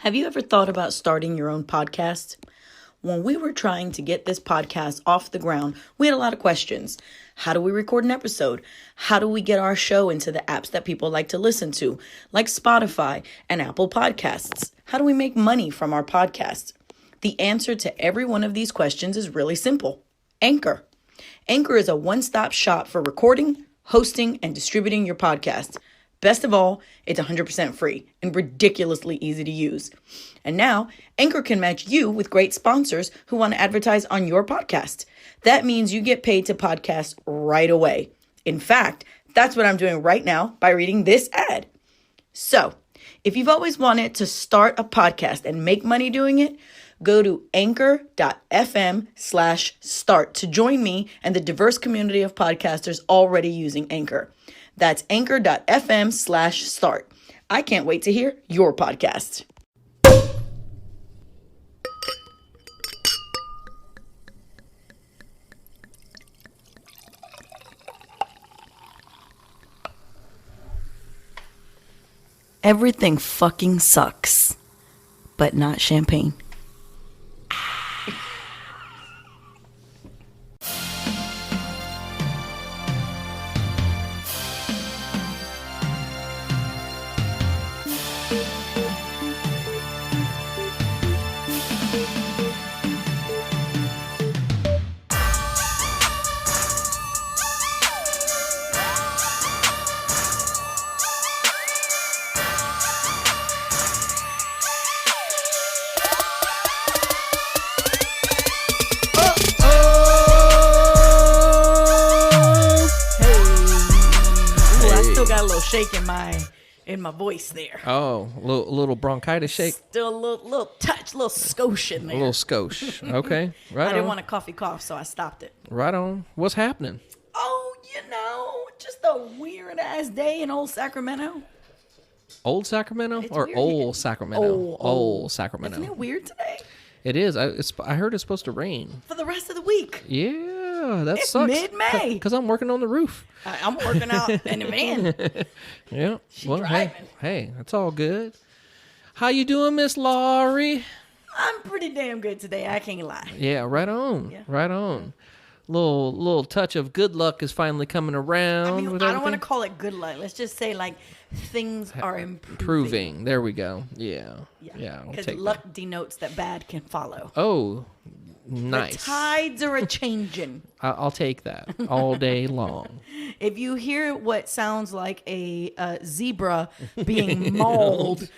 Have you ever thought about starting your own podcast? When we were trying to get this podcast off the ground, we had a lot of questions. How do we record an episode? How do we get our show into the apps that people like to listen to, like Spotify and Apple Podcasts? How do we make money from our podcast? The answer to every one of these questions is really simple. Anchor. Anchor is a one-stop shop for recording, hosting, and distributing your podcast. Best of all, it's 100% free and ridiculously easy to use. And now, Anchor can match you with great sponsors who want to advertise on your podcast. That means you get paid to podcast right away. In fact, that's what I'm doing right now by reading this ad. So, if you've always wanted to start a podcast and make money doing it, go to anchor.fm/start to join me and the diverse community of podcasters already using Anchor. That's anchor.fm/start. I can't wait to hear your podcast. Everything fucking sucks, but not champagne. Shake in my voice there. Oh, a little bronchitis shake. Still a little touch, a little skosh in there. A little skosh. Okay, right I didn't want a coffee cough, so I stopped it. Right on. What's happening? Oh, just a weird ass day in old Sacramento. Old Sacramento or weird. Old Sacramento? Old Sacramento. Isn't it weird today? It is. I heard it's supposed to rain for the rest of the week. Yeah, that it's sucks. Mid-May. Because I'm working on the roof. I'm working out in the van. Yeah. She's driving. Hey, that's all good. How you doing, Miss Laurie? I'm pretty damn good today. I can't lie. Yeah, right on. Yeah. Right on. Little touch of good luck is finally coming around. I don't want to call it good luck. Let's just say things are improving. There we go. Yeah. Because luck denotes that bad can follow. Oh, nice. The tides are a changing. I'll take that all day long. If you hear what sounds like a zebra being mauled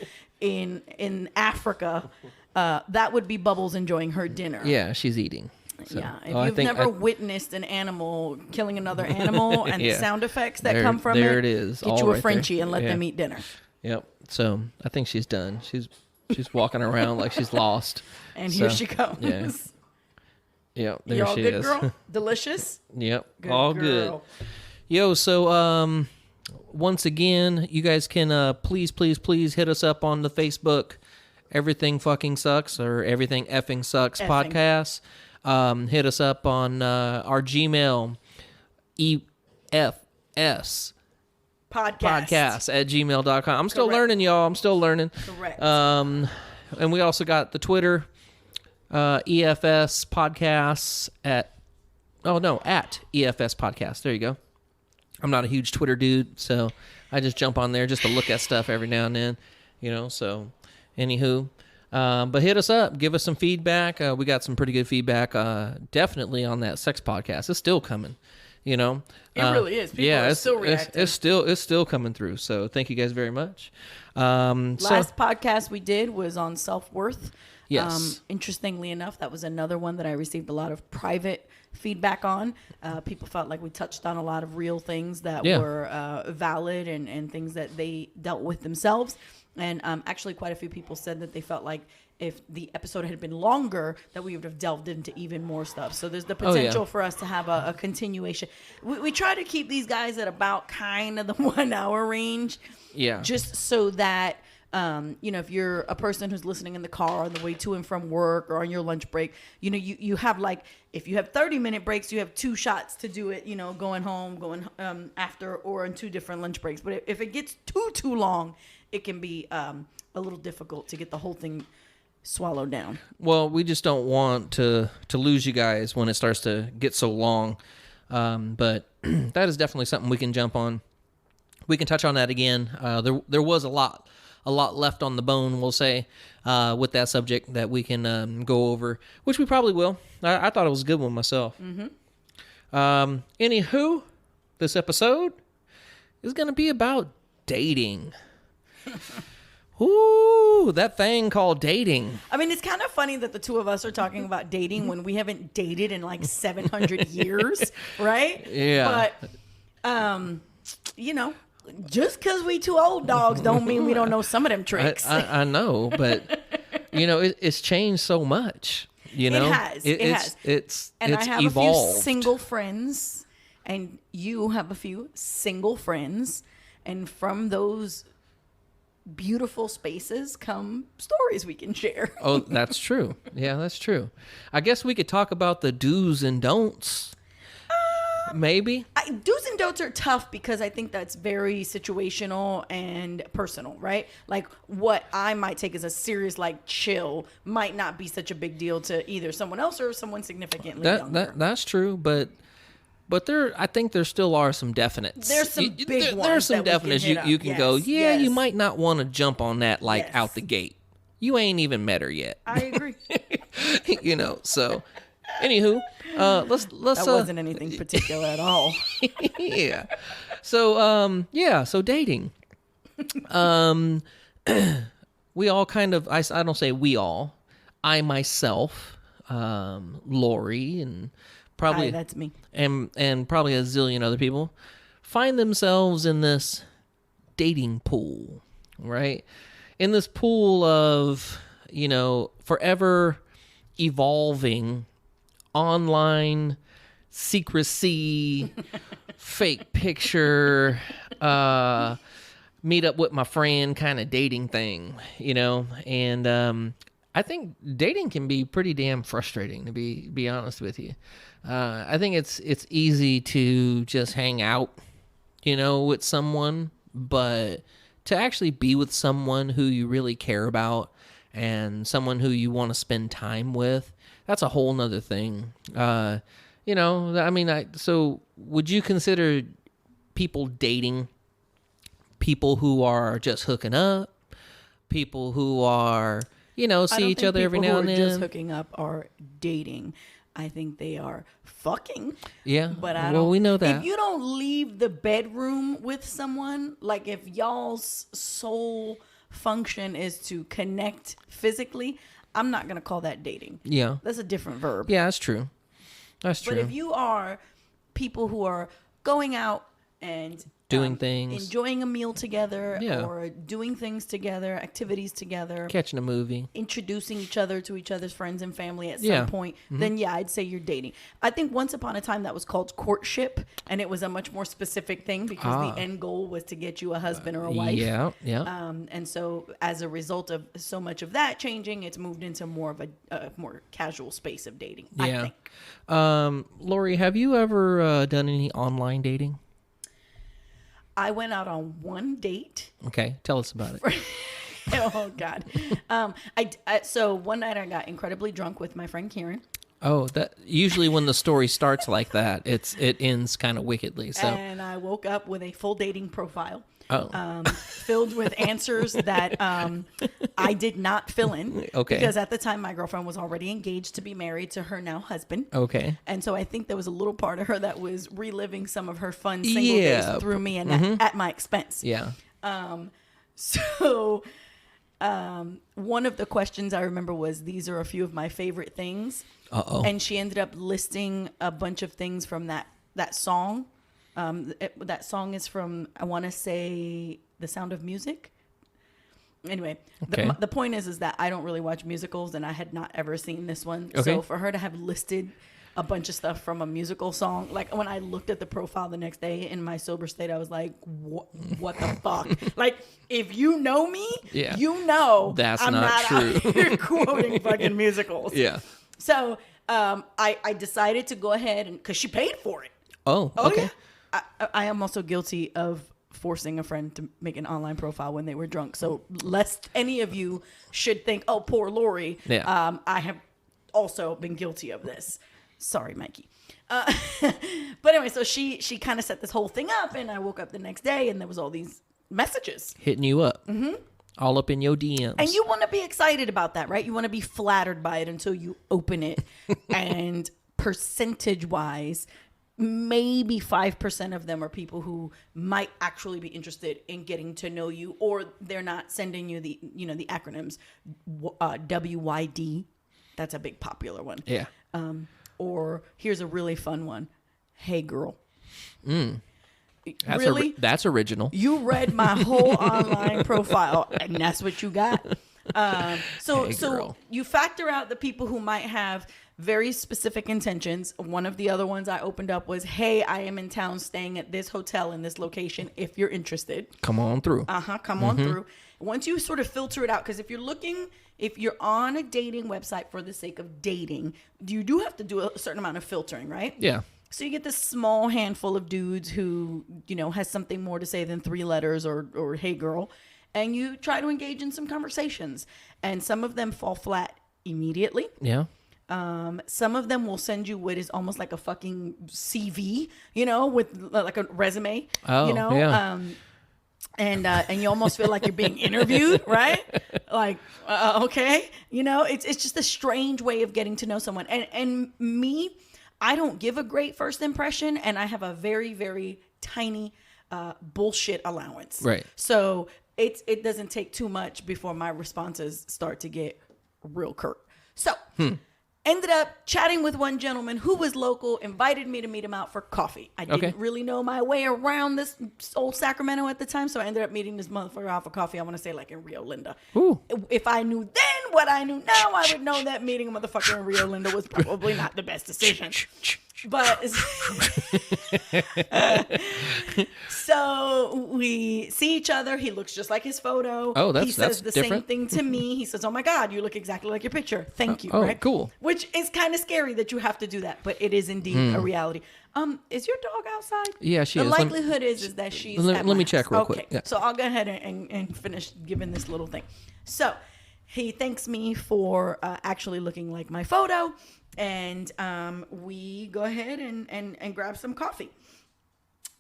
in Africa, that would be Bubbles enjoying her dinner. Yeah, she's eating. So, yeah, if you've never witnessed an animal killing another animal and the sound effects that come from it is. Get you a Frenchie and let them eat dinner. Yep. So I think she's done. She's walking around like she's lost. And here she comes. Yeah. Yep. There you all she good, is. Girl? Delicious. Yep. Good all girl. Good. Yo. So once again, you guys can please hit us up on the Facebook. Everything fucking sucks or everything effing sucks podcast. Hit us up on our Gmail, EFS podcast at gmail.com. I'm still learning, y'all. I'm still learning. Correct. And we also got the Twitter, EFS podcasts at EFS podcast. There you go. I'm not a huge Twitter dude, so I just jump on there just to look at stuff every now and then, so anywho. But hit us up. Give us some feedback. We got some pretty good feedback, definitely on that sex podcast. It's still coming, It really is. People are still reacting. It's still coming through. So thank you guys very much. Last podcast we did was on self-worth. Yes. Interestingly enough, that was another one that I received a lot of private feedback on. People felt like we touched on a lot of real things that were valid and things that they dealt with themselves. And actually quite a few people said that they felt like if the episode had been longer, that we would have delved into even more stuff. So there's the potential for us to have a continuation. We try to keep these guys at about kind of the 1 hour range. Yeah. Just so that, if you're a person who's listening in the car on the way to and from work or on your lunch break, you have if you have 30-minute breaks, you have 2 shots to do it, going home, going after, or on 2 different lunch breaks. But if it gets too long, it can be a little difficult to get the whole thing swallowed down. Well, we just don't want to lose you guys when it starts to get so long. But that is definitely something we can jump on. We can touch on that again. There was a lot left on the bone, we'll say, with that subject that we can go over, which we probably will. I thought it was a good one myself. Anywho, this episode is going to be about dating. Ooh, that thing called dating. I mean, it's kind of funny that the two of us are talking about dating when we haven't dated in like 700 years, right? Yeah. But, just because we two old dogs don't mean we don't know some of them tricks. I know, but, it's changed so much. It has. It has. It's I have evolved. a few single friends, and you have a few single friends, and from those beautiful spaces come stories we can share. Oh, that's true. Yeah, that's true. I guess we could talk about the do's and don'ts. Maybe. Do's and don'ts are tough because I think that's very situational and personal, right? Like what I might take as a serious, like chill, might not be such a big deal to either someone else or someone significantly younger. That's true, but I think there still are some definites. There's some big ones. There's some definites you can go, yes. You might not want to jump on that Yes. out the gate. You ain't even met her yet. I agree. So anywho, let's That wasn't anything particular at all. yeah. So dating. We all kind of I don't say we all. I myself, Lori, and probably Hi, that's me. and probably a zillion other people find themselves in this dating pool, right? In this pool of, forever evolving online secrecy, fake picture, meet up with my friend kind of dating thing, and I think dating can be pretty damn frustrating, to be honest with you. I think it's easy to just hang out, with someone, but to actually be with someone who you really care about and someone who you want to spend time with, that's a whole nother thing. So would you consider people dating people who are just hooking up, people who are, see each other every now and then? Just hooking up or dating. I think they are fucking. Yeah. But we know that. If you don't leave the bedroom with someone, like if y'all's sole function is to connect physically, I'm not going to call that dating. Yeah. That's a different verb. Yeah, that's true. That's true. But if you are people who are going out and doing things, enjoying a meal together, Yeah. or doing things together, activities together, catching a movie, introducing each other to each other's friends and family at Yeah. some point, then I'd say you're dating. I think once upon a time that was called courtship, and it was a much more specific thing because the end goal was to get you a husband or a wife. Yeah. And so as a result of so much of that changing, it's moved into more of a more casual space of dating, I Yeah. think. Lori, have you ever done any online dating? I went out on one date. Okay, tell us about it. Oh God. So one night I got incredibly drunk with my friend Karen. Oh, that usually when the story starts like that, it ends kind of wickedly. So And I woke up with a full dating profile. Oh. Filled with answers that I did not fill in. Okay. Because at the time, my girlfriend was already engaged to be married to her now husband. Okay. And so I think there was a little part of her that was reliving some of her fun single days through me and at my expense. Yeah. So one of the questions I remember was, these are a few of my favorite things. Uh-oh. And she ended up listing a bunch of things from that song. That song is from, I want to say, The Sound of Music. Anyway, Okay. the point is that I don't really watch musicals, and I had not ever seen this one. Okay. So for her to have listed a bunch of stuff from a musical song, like when I looked at the profile the next day in my sober state, I was like, what the fuck? Like, if you know me, Yeah. you know That's I'm not true. out here quoting fucking musicals. Yeah. So I decided to go ahead, and because she paid for it. Oh, okay. Yeah. I am also guilty of forcing a friend to make an online profile when they were drunk. So lest any of you should think, oh, poor Lori. Yeah. I have also been guilty of this. Sorry, Mikey. But anyway, so she kind of set this whole thing up, and I woke up the next day and there was all these messages hitting you up. Mm-hmm. All up in your DMs. And you want to be excited about that, right? You want to be flattered by it until you open it. And percentage-wise, maybe 5% of them are people who might actually be interested in getting to know you, or they're not sending you the acronyms WYD. That's a big popular one. Yeah. Or here's a really fun one. Hey, girl. That's really? That's original. You read my whole online profile, and that's what you got. So you factor out the people who might have very specific intentions. One of the other ones I opened up was, hey, I am in town staying at this hotel in this location if you're interested. Come on through. Come on through. Once you sort of filter it out, because if you're on a dating website for the sake of dating, you do have to do a certain amount of filtering, right? Yeah. So you get this small handful of dudes who, has something more to say than 3 letters or hey girl, and you try to engage in some conversations, and some of them fall flat immediately. Yeah. Some of them will send you what is almost like a fucking CV, with like a resume, Yeah. And you almost feel like you're being interviewed, right? Like, okay, it's just a strange way of getting to know someone. And me, I don't give a great first impression, and I have a very, very tiny bullshit allowance. Right. So it doesn't take too much before my responses start to get real curt. So ended up chatting with one gentleman who was local, invited me to meet him out for coffee. I didn't really know my way around this old Sacramento at the time, so I ended up meeting this motherfucker out for coffee, I want to say like in Rio Linda. Ooh. If I knew then what I knew now, I would know that meeting a motherfucker in Rio Linda was probably not the best decision. But so we see each other. He looks just like his photo. Oh, he says the different. same thing to me. He says, "Oh my God, you look exactly like your picture. Thank you." Oh, right? cool. Which is kind of scary that you have to do that, but it is indeed a reality. Is your dog outside? Yeah, she the is. The likelihood is that she's. Let me check real quick. Yeah. So I'll go ahead and finish giving this little thing. So he thanks me for actually looking like my photo. And we go ahead and grab some coffee.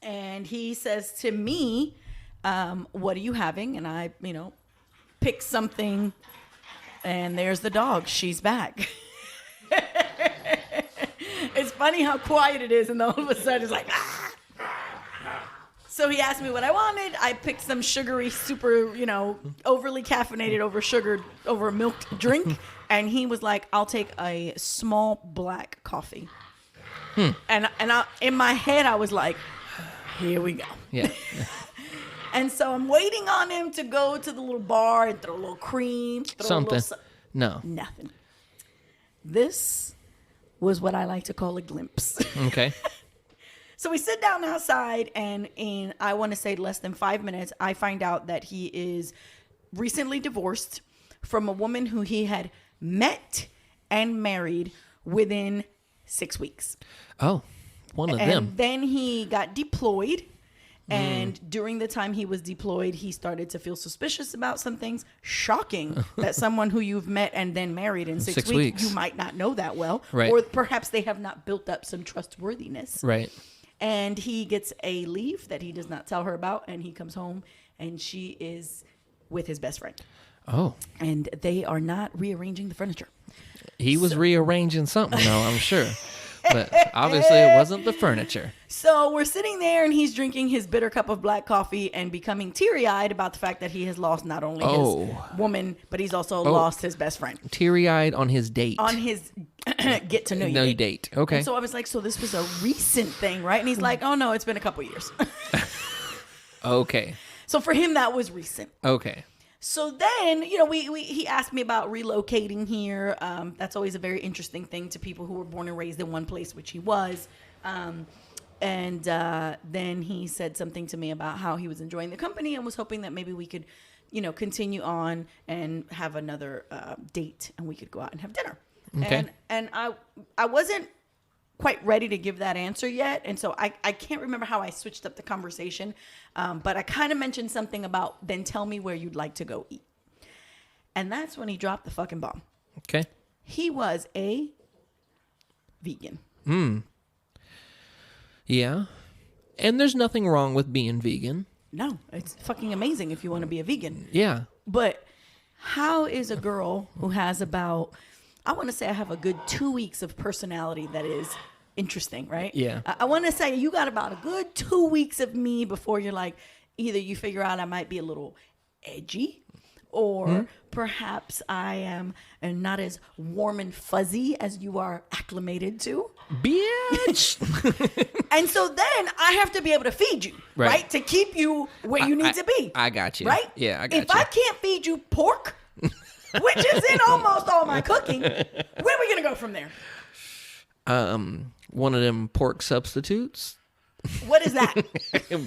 And he says to me, what are you having? And I, pick something. And there's the dog. She's back. It's funny how quiet it is. And then all of a sudden it's like, ah. So he asked me what I wanted. I picked some sugary, super, overly caffeinated, over milked drink. And he was like, I'll take a small black coffee. And in my head, I was like, here we go. Yeah. And so I'm waiting on him to go to the little bar and throw a little cream. Something. No. Nothing. This was what I like to call a glimpse. Okay. So we sit down outside, and in, I want to say, less than 5 minutes, I find out that he is recently divorced from a woman who he had met and married within 6 weeks. Oh, one of them. And then he got deployed. And during the time he was deployed, he started to feel suspicious about some things. Shocking that someone who you've met and then married in 6 weeks, you might not know that well. Right. Or perhaps they have not built up some trustworthiness. Right. And he gets a leave that he does not tell her about. And he comes home and she is with his best friend. Oh. And they are not rearranging the furniture. He was rearranging something, though, I'm sure. But obviously it wasn't the furniture. So we're sitting there and he's drinking his bitter cup of black coffee and becoming teary-eyed about the fact that he has lost not only his woman, but he's also lost his best friend. Teary-eyed on his date. On his get to know you date. Okay. And so I was like, so this was a recent thing, right? And he's like, oh no, it's been a couple years. Okay. So for him, that was recent. Okay. So then, he asked me about relocating here. That's always a very interesting thing to people who were born and raised in one place, which he was. And then he said something to me about how he was enjoying the company and was hoping that maybe we could, continue on and have another date and we could go out and have dinner. Okay. And I wasn't quite ready to give that answer yet. And so I can't remember how I switched up the conversation. But I kind of mentioned something about, then tell me where you'd like to go eat. And that's when he dropped the fucking bomb. Okay. He was a vegan. Yeah. And there's nothing wrong with being vegan. No, it's fucking amazing if you want to be a vegan. Yeah. But how is a girl who has about, I want to say I have a good 2 weeks of personality that is interesting, right? Yeah. I want to say you got about a good 2 weeks of me before you're like, either you figure out I might be a little edgy, or perhaps I am not as warm and fuzzy as you are acclimated to. Bitch. And so then I have to be able to feed you, right? To keep you where you need to be. I got you. Right? Yeah, I got you. If I can't feed you pork, which is in almost all my cooking, where are we going to go from there? One of them pork substitutes. What is that?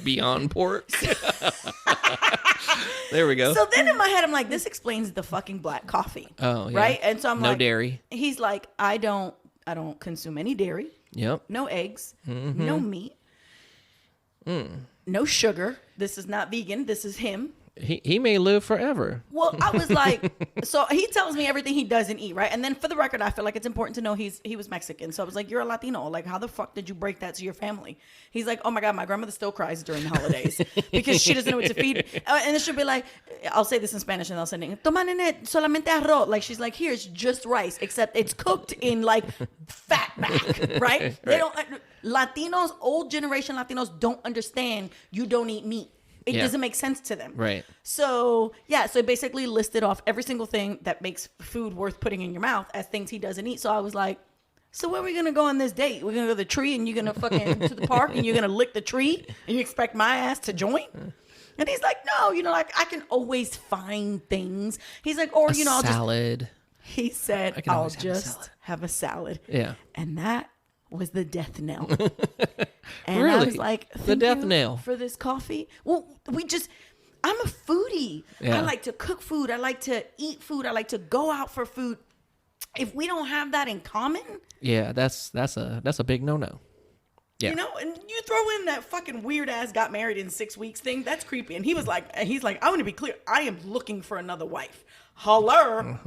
Beyond pork. There we go. So then in my head, I'm like, this explains the fucking black coffee. Oh, yeah. Right? And so I'm no like, dairy. He's like, I don't consume any dairy. Yep. No eggs. No meat. No sugar. This is not vegan. This is him. He may live forever. Well, I was like, so he tells me everything he doesn't eat, right? And then for the record, I feel like it's important to know he was Mexican. So I was like, you're a Latino. Like, how the fuck did you break that to your family? He's like, oh my God, my grandmother still cries during the holidays because she doesn't know what to feed. And then she'll be like, I'll say this in Spanish and I'll say, toma nene, solamente arroz. Like, she's like, here, it's just rice, except it's cooked in like fat back, right? They don't, Latinos, old generation Latinos don't understand you don't eat meat. It doesn't make sense to them. Right. So, so it basically listed off every single thing that makes food worth putting in your mouth as things he doesn't eat. So I was like, so where are we going to go on this date? We're going to go to the tree and you're going to fucking to the park and you're going to lick the tree and you expect my ass to join? And he's like, no, like I can always find things. He's like, or, I'll salad. He said, I'll just have a salad. Yeah. And that was the death knell. And really? I was like, the death knell for this coffee. Well, I'm a foodie. Yeah. I like to cook food. I like to eat food. I like to go out for food. If we don't have that in common, yeah, that's a big no-no. Yeah. And you throw in that fucking weird ass got married in 6 weeks thing, that's creepy. And he's like, I want to be clear. I am looking for another wife. Holler.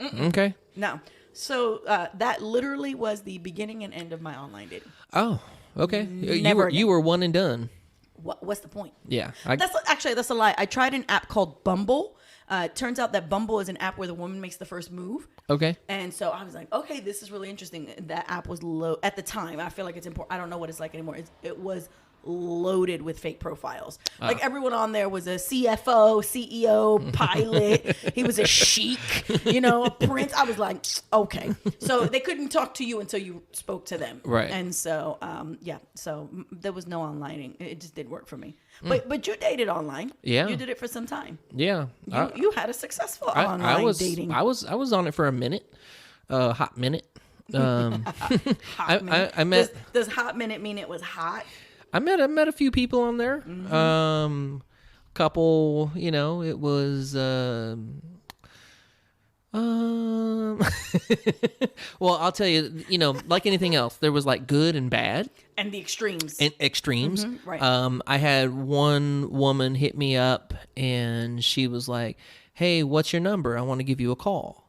Okay. No. So that literally was the beginning and end of my online dating. Oh, okay. Never You were one and done. What's the point? Yeah. That's a lie. I tried an app called Bumble. It turns out that Bumble is an app where the woman makes the first move. Okay. And so I was like, okay, this is really interesting. That app was low at the time. I feel like it's important. I don't know what it's like anymore. It was loaded with fake profiles. Like everyone on there was a CFO, CEO, pilot. He was a sheik, a prince. I was like, okay. So they couldn't talk to you until you spoke to them. Right. And so, so there was no onlining. It just didn't work for me. But you dated online. Yeah. You did it for some time. Yeah. You had a successful online dating. I was on it for a minute, hot minute. Hot minute. I met. Does hot minute mean it was hot? I met a few people on there. Couple, it was. Well, I'll tell you, like anything else, there was like good and bad. And the extremes. Right. Right. I had one woman hit me up and she was like, hey, what's your number? I want to give you a call.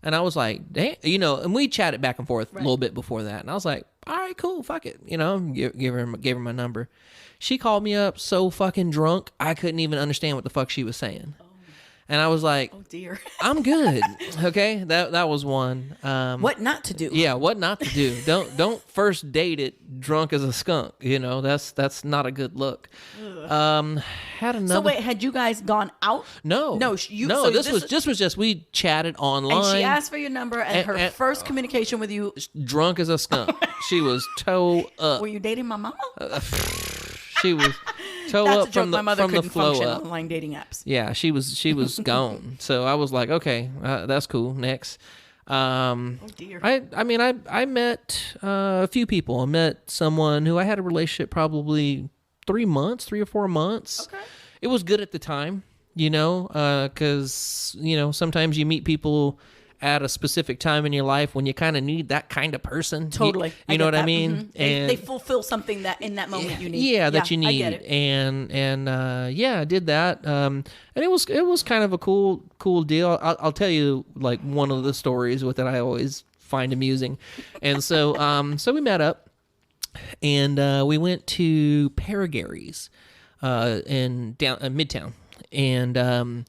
And I was like, damn, and we chatted back and forth a little bit before that. And I was like, all right, cool, fuck it. Gave her my number. She called me up so fucking drunk, I couldn't even understand what the fuck she was saying. And I was like, oh dear, I'm good. Okay, that was one. What not to do? Yeah, what not to do. Don't first date it drunk as a skunk. That's not a good look. Had another. So wait, had you guys gone out? No. So this was just we chatted online. And she asked for your number, and her first communication with you, drunk as a skunk. She was toe up. Were you dating my mama? She was toe That's up a joke. from the My mother couldn't flow function up. online dating apps. Yeah, she was gone. So I was like, okay, that's cool. Next. Oh dear. I met a few people. I met someone who I had a relationship probably 3 or 4 months. Okay. It was good at the time, because sometimes you meet people at a specific time in your life when you kind of need that kind of person. Totally. You know what I mean? Mm-hmm. And they fulfill something that in that moment you need. Yeah, that you need. I get it. And I did that. And it was kind of a cool deal. I'll tell you like one of the stories with it I always find amusing. And so so we met up and we went to Paragary's in Midtown. And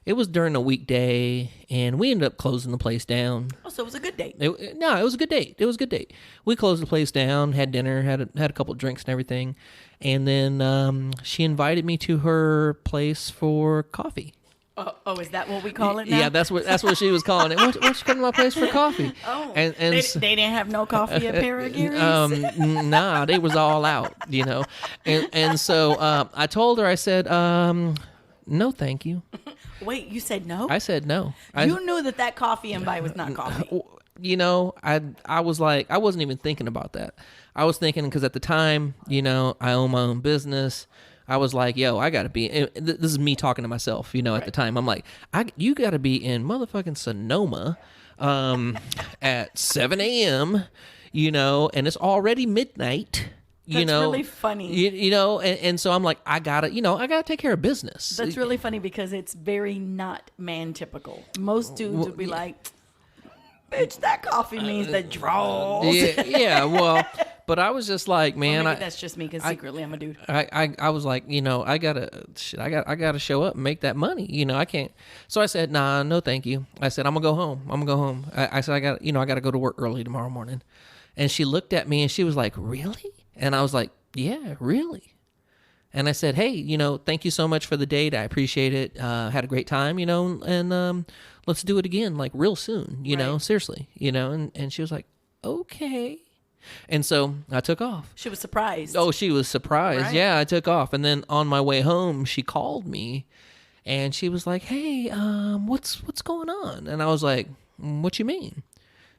it was during a weekday, and we ended up closing the place down. Oh, so it was a good date. It was a good date. It was a good date. We closed the place down, had dinner, had a couple of drinks and everything, and then she invited me to her place for coffee. Oh, is that what we call it now? Yeah, that's what she was calling it. Why don't you come to my place for coffee? Oh, and they didn't have no coffee at Paragary's? Nah, they was all out, you know. And so I told her, I said, no, thank you. Wait, you said no? I said no. You knew that coffee invite was not coffee. You know, I was like, I wasn't even thinking about that. I was thinking because at the time, you know, I own my own business. I was like, yo, I got to be, this is me talking to myself, you know, at the time. I'm like, you got to be in motherfucking Sonoma at 7 a.m., you know, and it's already midnight. That's really funny. You know, and so I'm like, I gotta take care of business. That's really funny because it's very not man typical. Most dudes would be like, bitch, that coffee means that draws. Yeah, well, but I was just like, man, maybe that's just me because secretly I'm a dude. I was like, you know, I gotta show up and make that money. You know, I can't. So I said, nah, no, thank you. I said, I'm gonna go home. I said, I gotta go to work early tomorrow morning. And she looked at me and she was like, really? And I was like, yeah, really? And I said, hey, you know, thank you so much for the date. I appreciate it. Had a great time, you know, and let's do it again, like real soon, you know, seriously, you know. And she was like, okay. And so I took off. She was surprised. Oh, she was surprised. Right. Yeah, I took off. And then on my way home, she called me and she was like, hey, what's going on? And I was like, what you mean?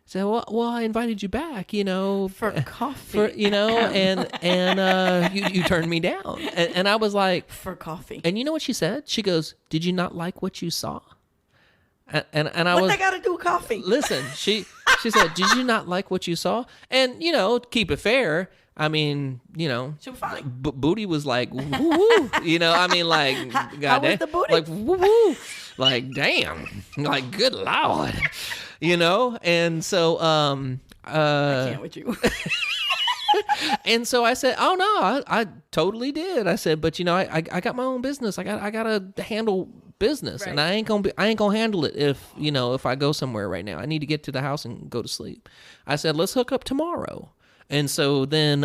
So well, I invited you back, you know, for coffee, you know, and you turned me down, and I was like, for coffee. And you know what she said? She goes, "Did you not like what you saw?" And I what was, they got to do with coffee? Listen, she said, "Did you not like what you saw?" And you know, keep it fair. I mean, you know, she was fine. Booty was like, woo, woo, you know, I mean, like, how was the booty? Like, woo, woo, like, damn, like, good Lord, you know, and so, I can't with you. And so I said, oh no, I totally did. I said, but you know, I got my own business. I gotta handle business, right. And I ain't gonna handle it if I go somewhere right now. I need to get to the house and go to sleep. I said, let's hook up tomorrow. And so then,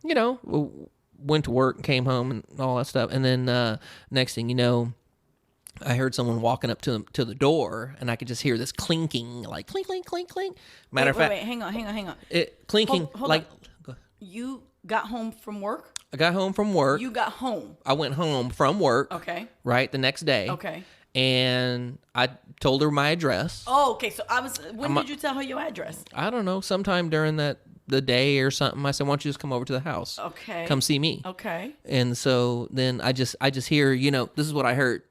you know, went to work and came home and all that stuff. And then next thing you know, I heard someone walking up to the door, and I could just hear this clinking, like clink, clink, clink, clink. Matter of fact, wait, hang on. It clinking hold like. on. You got home from work? I got home from work. You got home. I went home from work. Okay. Right, the next day. Okay. And I told her my address. Oh, okay. So when did you tell her your address? I don't know, sometime during the day or something. I said, why don't you just come over to the house? Okay. Come see me. Okay. And so then I just hear, you know, this is what I heard.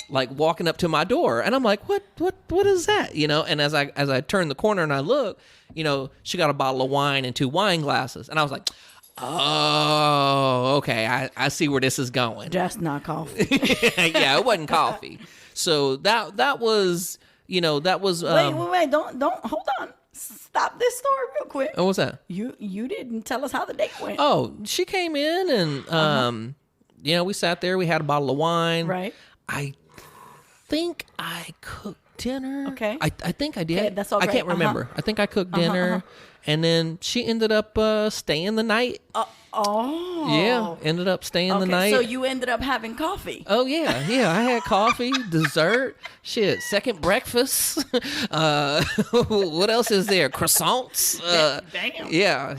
Like walking up to my door, and I'm like, what is that? You know, and as I turn the corner and I look, you know, she got a bottle of wine and 2 wine glasses, and I was like, oh, okay, I see where this is going. Just not coffee. Yeah, it wasn't coffee. So that was, you know, that was. Wait, don't hold on. Stop this story real quick. Oh, what's that? You didn't tell us how the date went. Oh, she came in and you know, we sat there. We had a bottle of wine. Right. I think I cooked dinner. Okay. I think I did. Okay, that's all I right. can't remember. I think I cooked dinner, and then she ended up staying the night. Oh. Yeah, ended up staying the night. So you ended up having coffee. Oh yeah. I had coffee, dessert, shit, second breakfast. What else is there? Croissants. Damn. Yeah,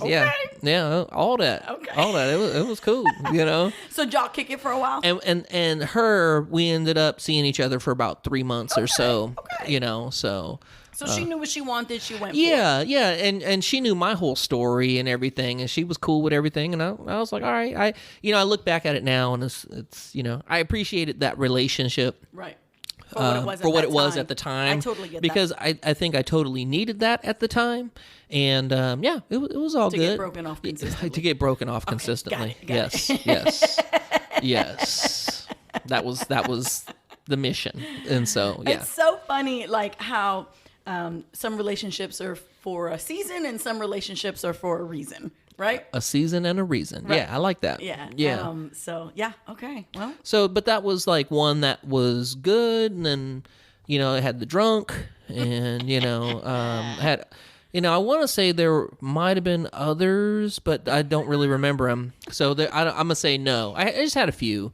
yeah, all that. Okay. All that. It was cool, you know. So y'all kick it for a while. And her, we ended up seeing each other for about 3 months or so. Okay. You know, so. So she knew what she wanted. She went. Yeah, and she knew my whole story and everything, and she was cool with everything. And I was like, all right, I look back at it now, and it's you know, I appreciated that relationship. Right. For what it was at the time. I totally get because that. I think I totally needed that at the time, and it was all To good. get broken off consistently. To get broken off consistently. Got it. Yes. That was the mission, and so yeah. It's so funny, like how some relationships are for a season and some relationships are for a reason, right? A season and a reason. Right. Yeah, I like that. Yeah. Yeah. Okay. Well. So, but that was like one that was good, and then, it had the drunk, and, had, I want to say there might have been others, but I don't really remember them. So I'm going to say no. I just had a few.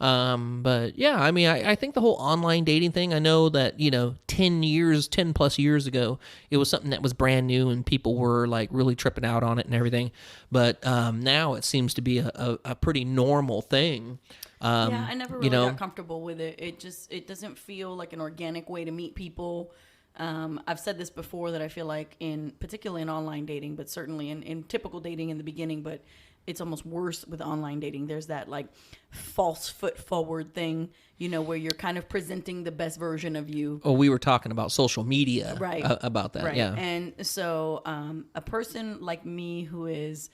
But yeah, I mean, I think the whole online dating thing, I know that, 10 plus years ago, it was something that was brand new and people were like really tripping out on it and everything. But, now it seems to be a pretty normal thing. I never really got comfortable with it. It doesn't feel like an organic way to meet people. I've said this before that I feel like particularly in online dating, but certainly in typical dating in the beginning, but it's almost worse with online dating. There's that like false foot forward thing, where you're kind of presenting the best version of you. Oh, we were talking about social media, right? About that, right. Yeah. And so a person like me who is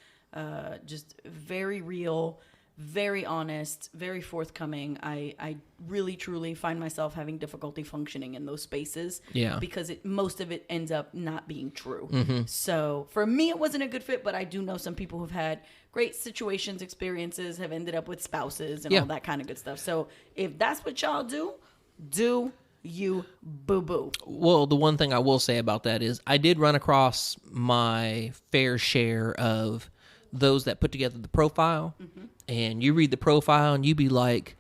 just very real, very honest, very forthcoming, I really truly find myself having difficulty functioning in those spaces. Yeah. Because most of it ends up not being true. Mm-hmm. So for me, it wasn't a good fit, but I do know some people who've had great situations, experiences, have ended up with spouses and all that kind of good stuff. So if that's what y'all do you boo-boo. Well, the one thing I will say about that is I did run across my fair share of those that put together the profile, and you read the profile and you be like,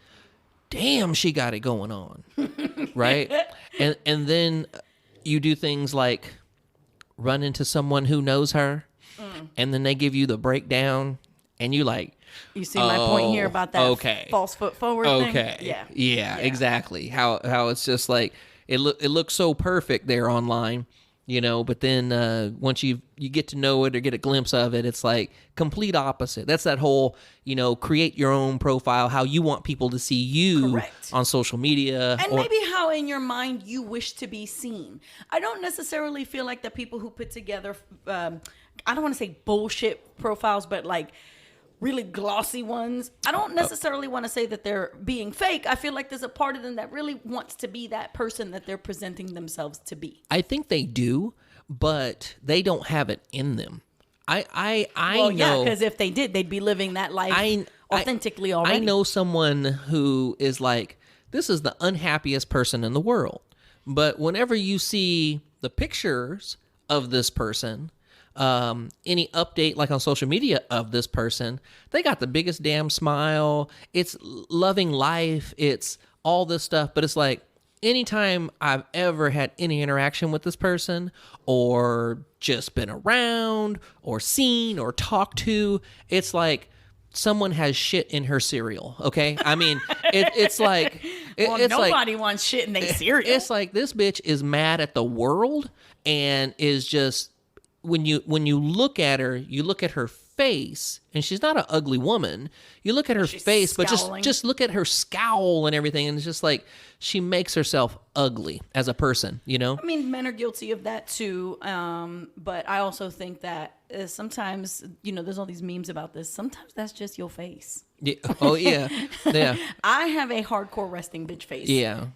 damn, she got it going on. Right? And then you do things like run into someone who knows her, and then they give you the breakdown, and you like, you see my point here about that false foot forward thing? Yeah, exactly. How it's just like it looks so perfect there online, but then once you get to know it or get a glimpse of it, it's like complete opposite. That's that whole, create your own profile, how you want people to see you. Correct. On social media. And maybe how in your mind you wish to be seen. I don't necessarily feel like the people who put together, I don't want to say bullshit profiles, but like really glossy ones. I don't necessarily want to say that they're being fake. I feel like there's a part of them that really wants to be that person that they're presenting themselves to be. I think they do, but they don't have it in them. I know. Yeah, because if they did, they'd be living that life authentically already. I know someone who is like, this is the unhappiest person in the world. But whenever you see the pictures of this person, any update like on social media of this person, they got the biggest damn smile. It's loving life. It's all this stuff. But it's like anytime I've ever had any interaction with this person or just been around or seen or talked to, it's like someone has shit in her cereal. Okay. I mean, it's like, it's nobody like, wants shit in their cereal. It's like this bitch is mad at the world and is just, when you look at her, you look at her face, and she's not an ugly woman. You look at her face, scowling. But just look at her scowl and everything, and it's just like she makes herself ugly as a person, I mean, men are guilty of that too, but I also think that sometimes, there's all these memes about this. Sometimes that's just your face. Yeah. Oh, yeah. Yeah. I have a hardcore resting bitch face. Yeah.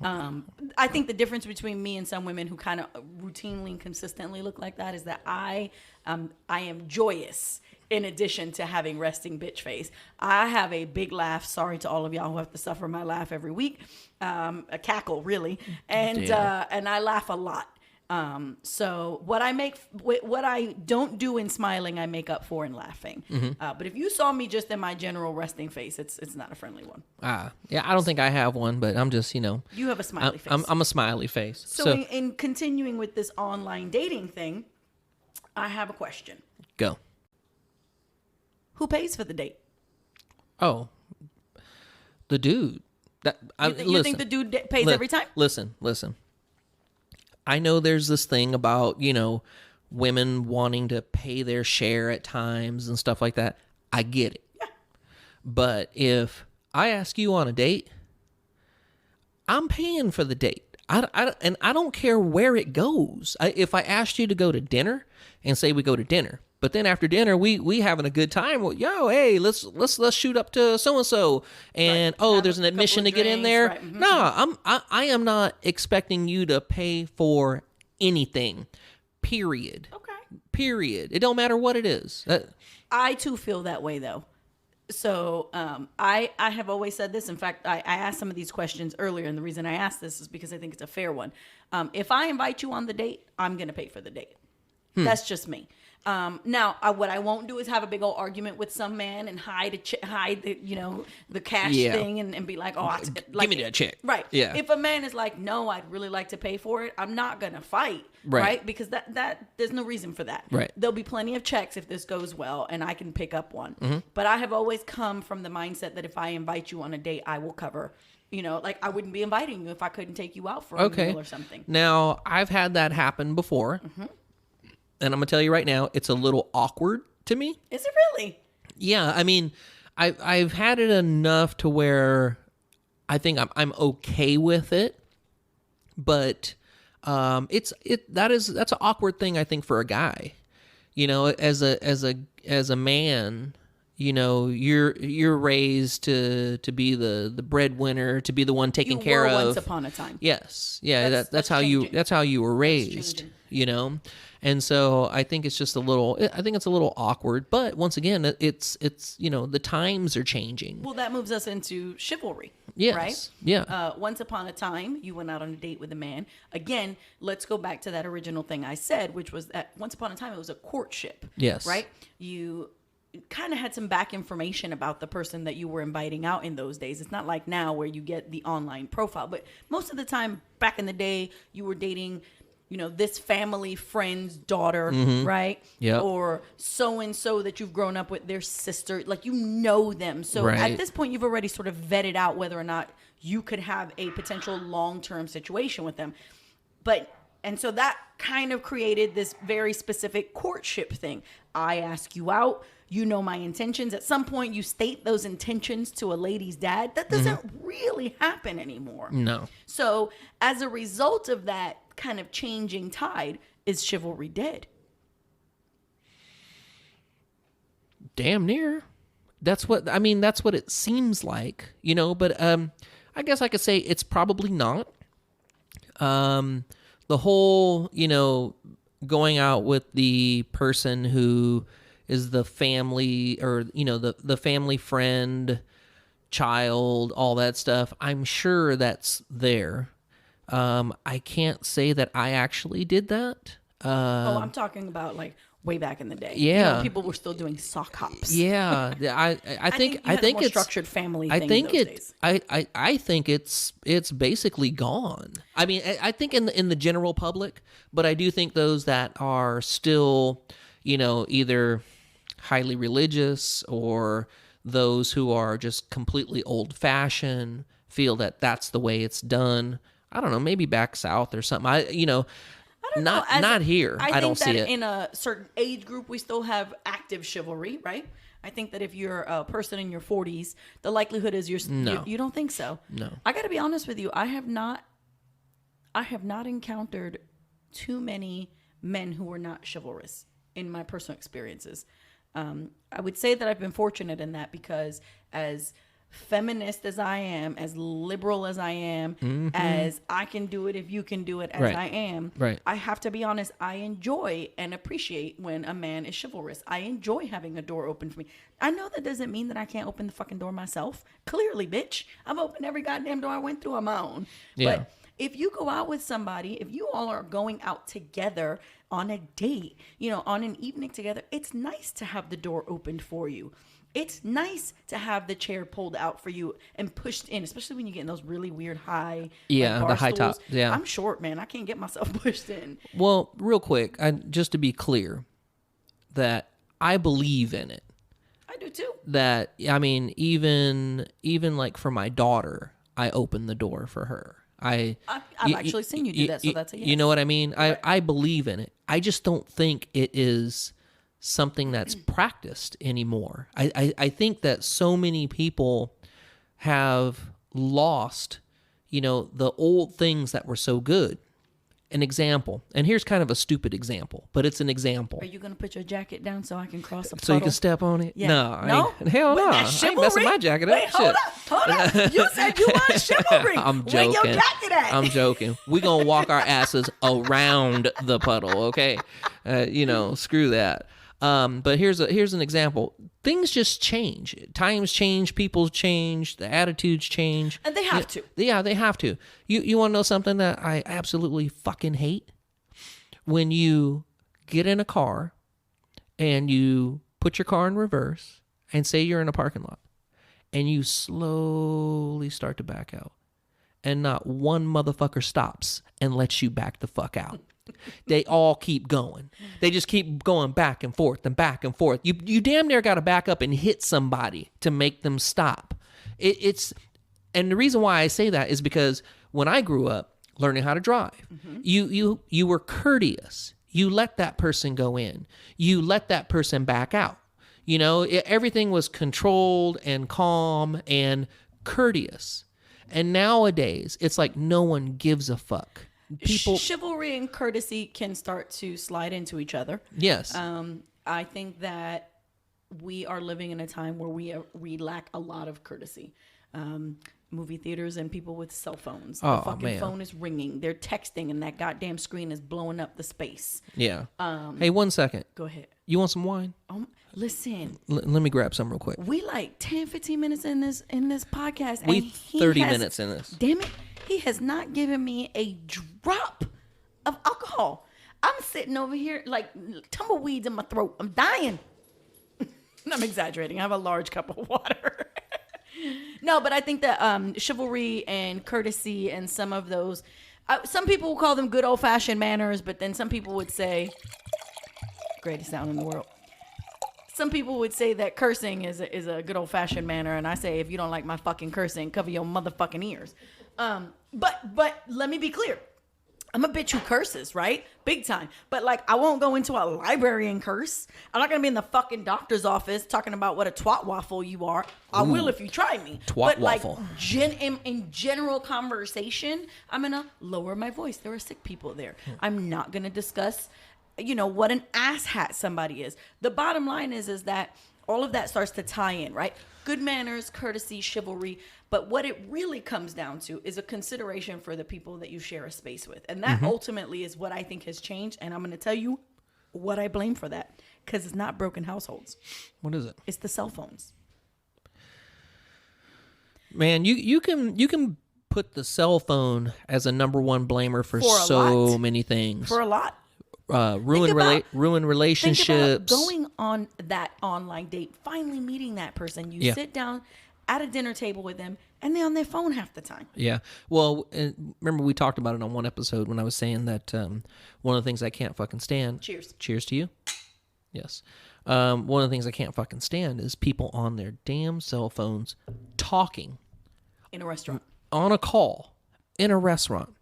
I think the difference between me and some women who kind of routinely and consistently look like that is that I am joyous in addition to having resting bitch face. I have a big laugh. Sorry to all of y'all who have to suffer my laugh every week. A cackle, really. And I laugh a lot. So what I don't do in smiling, I make up for in laughing. Mm-hmm. But if you saw me just in my general resting face, it's not a friendly one. Yeah, I don't think I have one, but I'm just, You have a smiley face. I'm a smiley face. So in continuing with this online dating thing, I have a question. Go. Who pays for the date? Oh, the dude. You think the dude pays every time? Listen. I know there's this thing about, women wanting to pay their share at times and stuff like that. I get it. Yeah. But if I ask you on a date, I'm paying for the date. And I don't care where it goes. If I asked you to go to dinner and say we go to dinner, but then after dinner we having a good time. Well, yo, hey, let's shoot up to so and so, and there's an admission to get in there. Right. Mm-hmm. No, I am not expecting you to pay for anything. Period. Okay. Period. It don't matter what it is. I too feel that way though. So I have always said this. In fact, I asked some of these questions earlier, and the reason I asked this is because I think it's a fair one. If I invite you on the date, I'm going to pay for the date. That's just me. Now, what I won't do is have a big old argument with some man and hide the, the cash thing and be like, give me that check. Right. Yeah. If a man is like, no, I'd really like to pay for it, I'm not going to fight. Right. Because that there's no reason for that. Right. There'll be plenty of checks if this goes well and I can pick up one. Mm-hmm. But I have always come from the mindset that if I invite you on a date, I will cover. I wouldn't be inviting you if I couldn't take you out for a meal or something. Now, I've had that happen before. Mm-hmm. And I'm going to tell you right now, it's a little awkward to me. Is it really? Yeah, I mean, I've had it enough to where I think I'm okay with it, but that's an awkward thing I think for a guy. As a man, you're raised to be the breadwinner, to be the one taken care of. Once upon a time. Yes, yeah, that's how you were raised. And so I think it's just a little awkward, but once again, it's the times are changing. Well, that moves us into chivalry. Yes. Right? Yeah. Once upon a time, you went out on a date with a man. Again, let's go back to that original thing I said, which was that once upon a time, it was a courtship. Yes. Right? You kind of had some back information about the person that you were inviting out in those days. It's not like now where you get the online profile, but most of the time back in the day, you were dating this family friend's daughter, right? Yeah. Or so-and-so that you've grown up with, their sister, like them. So at this point, you've already sort of vetted out whether or not you could have a potential long-term situation with them. And so that kind of created this very specific courtship thing. I ask you out, you know my intentions. At some point, you state those intentions to a lady's dad. That doesn't really happen anymore. No. So as a result of that kind of changing tide, is chivalry dead? Damn near. That's what it seems like, but I guess I could say it's probably not. The whole, going out with the person who is the family or, the family friend, child, all that stuff, I'm sure that's there. I can't say that I actually did that. I'm talking about like way back in the day. Yeah, people were still doing sock hops. Yeah, I think it's it's structured family. I thing think in those days. I think it's basically gone. I mean, I think in the general public, but I do think those that are still, either highly religious or those who are just completely old fashioned feel that that's the way it's done. I don't know, maybe back south or something. I don't know. Not here. I don't see it. In a certain age group, we still have active chivalry, right? I think that if you're a person in your 40s, the likelihood is you don't think so. No. I got to be honest with you. I have not encountered too many men who were not chivalrous in my personal experiences. I would say that I've been fortunate in that because as feminist as I am, as liberal as I am, as I can do it if you can do it as I am, I have to be honest, I enjoy and appreciate when a man is chivalrous. I enjoy having a door open for me. I know that doesn't mean that I can't open the fucking door myself. Clearly, bitch. I've opened every goddamn door I went through on my own. Yeah. But if you go out with somebody, if you all are going out together on a date, on an evening together, it's nice to have the door opened for you. It's nice to have the chair pulled out for you and pushed in, especially when you get in those really weird high, the high top. Yeah, I'm short, man. I can't get myself pushed in. Well, real quick, just to be clear, that I believe in it. I do too. That even like for my daughter, I open the door for her. I've actually seen you do that, so that's a yes. You know what I mean? Right. I believe in it. I just don't think it is something that's practiced anymore. I think that so many people have lost, the old things that were so good. An example, and here's kind of a stupid example, but it's an example. Are you going to put your jacket down so I can cross a puddle? So you can step on it? Yeah. No? Hell no. I ain't messing my jacket up. Wait, hold up. You said you want chivalry. I'm joking. Where your jacket at? I'm joking. We're going to walk our asses around the puddle, okay? Screw that. But here's an example. Things just change. Times change. People change. The attitudes change. And they have to. Yeah, they have to. You want to know something that I absolutely fucking hate? When you get in a car and you put your car in reverse and say you're in a parking lot and you slowly start to back out and not one motherfucker stops and lets you back the fuck out. They all keep going. They just keep going back and forth and back and forth. You damn near got to back up and hit somebody to make them stop. And the reason why I say that is because when I grew up learning how to drive, you were courteous. You let that person go in. You let that person back out. Everything was controlled and calm and courteous. And nowadays, it's like no one gives a fuck. Chivalry and courtesy can start to slide into each other. Yes. I think that we are living in a time where we lack a lot of courtesy. Movie theaters and people with cell phones. The fucking phone is ringing. They're texting and that goddamn screen is blowing up the space. Yeah. Hey, 1 second. Go ahead. You want some wine? Listen. Let me grab some real quick. We like 10, 15 minutes in this podcast. We 30 minutes in this. Damn it. He has not given me a drop of alcohol. I'm sitting over here like tumbleweeds in my throat. I'm dying. I'm exaggerating. I have a large cup of water. No, but I think that chivalry and courtesy and some of those, some people will call them good old-fashioned manners, but then some people would say, greatest sound in the world. Some people would say that cursing is a good old-fashioned manner, and I say, if you don't like my fucking cursing, cover your motherfucking ears. But let me be clear. I'm a bitch who curses, right? Big time. But like, I won't go into a library and curse. I'm not going to be in the fucking doctor's office talking about what a twat waffle you are. I will if you try me. Twat waffle. Like, in general conversation, I'm going to lower my voice. There are sick people there. I'm not going to discuss, what an asshat somebody is. The bottom line is that all of that starts to tie in, right? Good manners, courtesy, chivalry. But what it really comes down to is a consideration for the people that you share a space with. And that ultimately is what I think has changed. And I'm going to tell you what I blame for that. Because it's not broken households. What is it? It's the cell phones. Man, you can put the cell phone as a number one blamer for so many things. For a lot. Ruin relationships. Think about going on that online date, finally meeting that person. You sit down at a dinner table with them, and they're on their phone half the time. Yeah. Well, remember we talked about it on one episode when I was saying that one of the things I can't fucking stand. Cheers. Cheers to you. Yes. One of the things I can't fucking stand is people on their damn cell phones talking. In a restaurant. On a call. In a restaurant.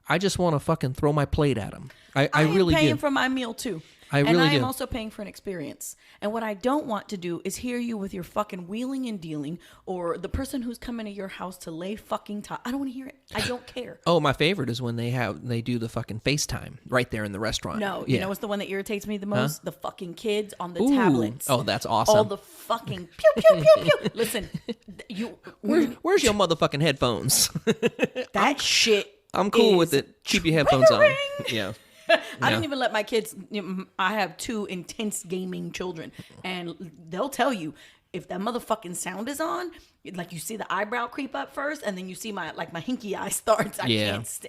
I just want to fucking throw my plate at them. I really do. I am paying for my meal too. I am also paying for an experience. And what I don't want to do is hear you with your fucking wheeling and dealing, or the person who's coming to your house to lay fucking time. I don't want to hear it. I don't care. Oh, my favorite is when they do the fucking FaceTime right there in the restaurant. No, you know what's the one that irritates me the most? Huh? The fucking kids on the Ooh. tablets. Oh, that's awesome. All the fucking pew pew pew pew. Listen, where's your motherfucking headphones? That shit. I'm cool with it. Keep your headphones on. Yeah. I don't even let my kids. I have 2 intense gaming children, and they'll tell you if that motherfucking sound is on, like you see the eyebrow creep up first, and then you see my hinky eye starts. I can't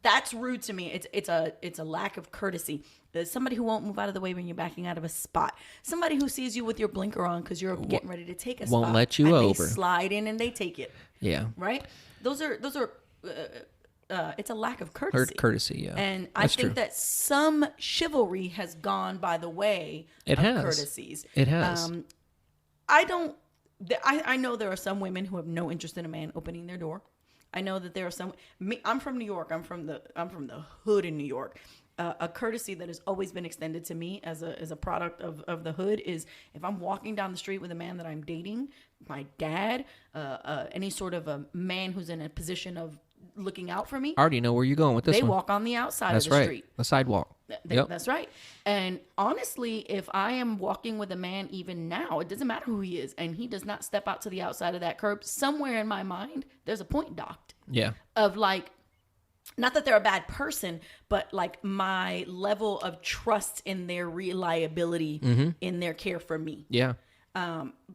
that's rude to me. It's a lack of courtesy. There's somebody who won't move out of the way when you're backing out of a spot. Somebody who sees you with your blinker on because you're getting ready to take a spot. Won't let you and over. They slide in and they take it. Yeah. Right. Those are. It's a lack of courtesy. Courtesy, yeah. And I think that some chivalry has gone by the way of courtesies. It has. I know there are some women who have no interest in a man opening their door. I know that there are some. I'm from New York. I'm from the hood in New York. a courtesy that has always been extended to me as a product of the hood is if I'm walking down the street with a man that I'm dating, my dad, any sort of a man who's in a position of looking out for me. I already know where you're going with this They one. walk on the outside That's of the right. street. The sidewalk. Yep. That's right. And honestly, if I am walking with a man even now, it doesn't matter who he is, and he does not step out to the outside of that curb, somewhere in my mind, there's a point docked. Yeah. Of like, not that they're a bad person, but like my level of trust in their reliability in their care for me. Yeah.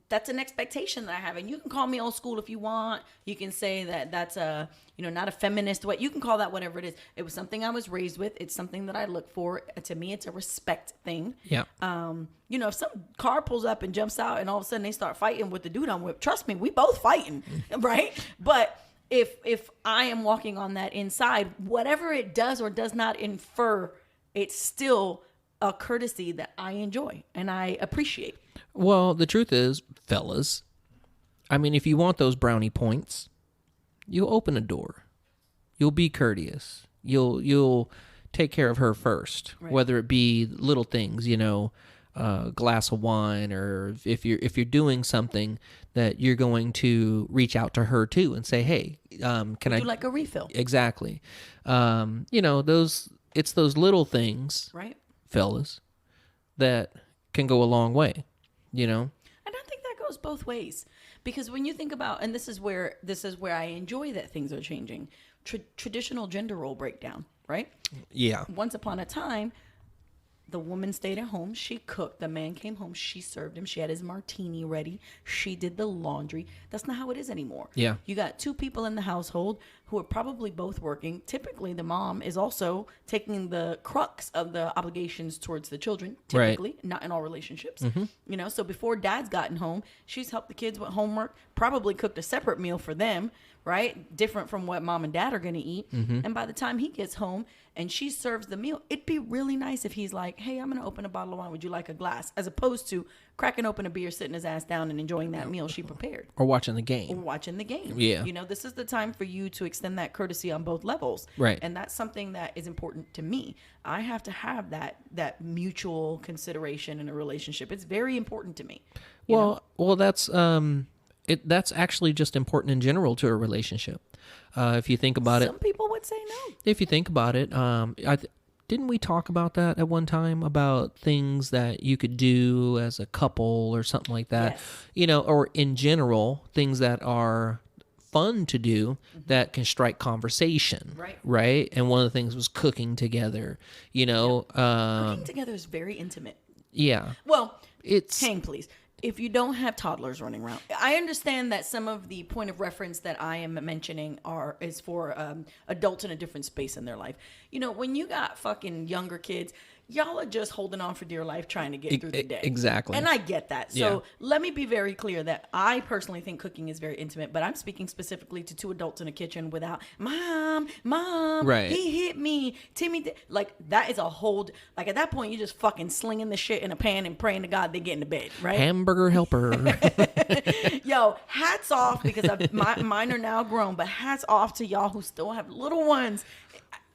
That's an expectation that I have. And you can call me old school if you want. You can say that that's a, not a feminist way. You can call that whatever it is. It was something I was raised with. It's something that I look for. To me, it's a respect thing. Yeah. If some car pulls up and jumps out and all of a sudden they start fighting with the dude I'm with, trust me, we both fighting, right? But if I am walking on that inside, whatever it does or does not infer, it's still a courtesy that I enjoy and I appreciate. Well, the truth is, fellas, I mean, if you want those brownie points, you'll open a door. You'll be courteous. You'll take care of her first, right. Whether it be little things, a glass of wine, or if you're doing something that you're going to reach out to her too and say, hey, can I like a refill? Exactly. It's those little things, right, fellas, that can go a long way. And I think that goes both ways, because when you think about, and this is where I enjoy that things are changing, traditional gender role breakdown, right? Yeah. Once upon a time, the woman stayed at home. She cooked. The man came home. She served him. She had his martini ready. She did the laundry. That's not how it is anymore. Yeah. You got two people in the household who are probably both working. Typically, the mom is also taking the crux of the obligations towards the children. Typically, right. Not in all relationships. Mm-hmm. So before dad's gotten home, she's helped the kids with homework, probably cooked a separate meal for them, right? Different from what mom and dad are going to eat. Mm-hmm. And by the time he gets home and she serves the meal, it'd be really nice if he's like, hey, I'm going to open a bottle of wine. Would you like a glass? As opposed to cracking open a beer, sitting his ass down and enjoying that meal she prepared. Or watching the game. Yeah. This is the time for you to extend that courtesy on both levels. Right. And that's something that is important to me. I have to have that mutual consideration in a relationship. It's very important to me. Well, that's... that's actually just important in general to a relationship. If you think about some people would say no. If you think about it, didn't we talk about that at one time, about things that you could do as a couple or something like that? Yes. Or in general, things that are fun to do that can strike conversation. Right? And one of the things was cooking together. Cooking together is very intimate. Yeah. Well, hang please. If you don't have toddlers running around, I understand that some of the point of reference that I am mentioning is for adults in a different space in their life. When you got fucking younger kids, y'all are just holding on for dear life trying to get through the day. Exactly. And I get that. So let me be very clear that I personally think cooking is very intimate, but I'm speaking specifically to two adults in a kitchen without, Mom, right. He hit me, Timmy, like that is a whole, like at that point, you're just fucking slinging the shit in a pan and praying to God they get into bed, right? Hamburger helper. Yo, hats off, because mine are now grown, but hats off to y'all who still have little ones.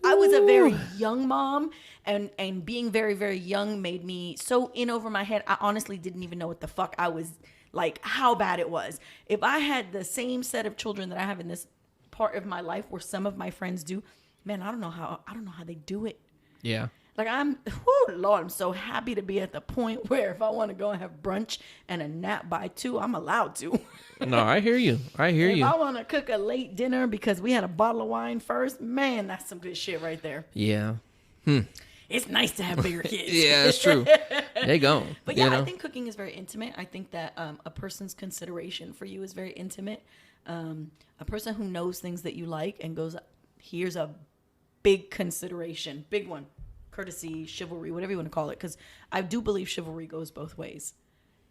I was a very young mom, and being very, very young made me so in over my head. I honestly didn't even know what the fuck I was, like, how bad it was. If I had the same set of children that I have in this part of my life where some of my friends do, man, I don't know how they do it. Yeah. Like Lord, I'm so happy to be at the point where if I want to go and have brunch and a nap by 2, I'm allowed to. No, I hear you. If I want to cook a late dinner because we had a bottle of wine first, man, that's some good shit right there. Yeah. It's nice to have bigger kids. Yeah, that's true. They go. But yeah, I think cooking is very intimate. I think that a person's consideration for you is very intimate. A person who knows things that you like and goes, here's a big consideration, big one. Courtesy, chivalry, whatever you want to call it, because I do believe chivalry goes both ways.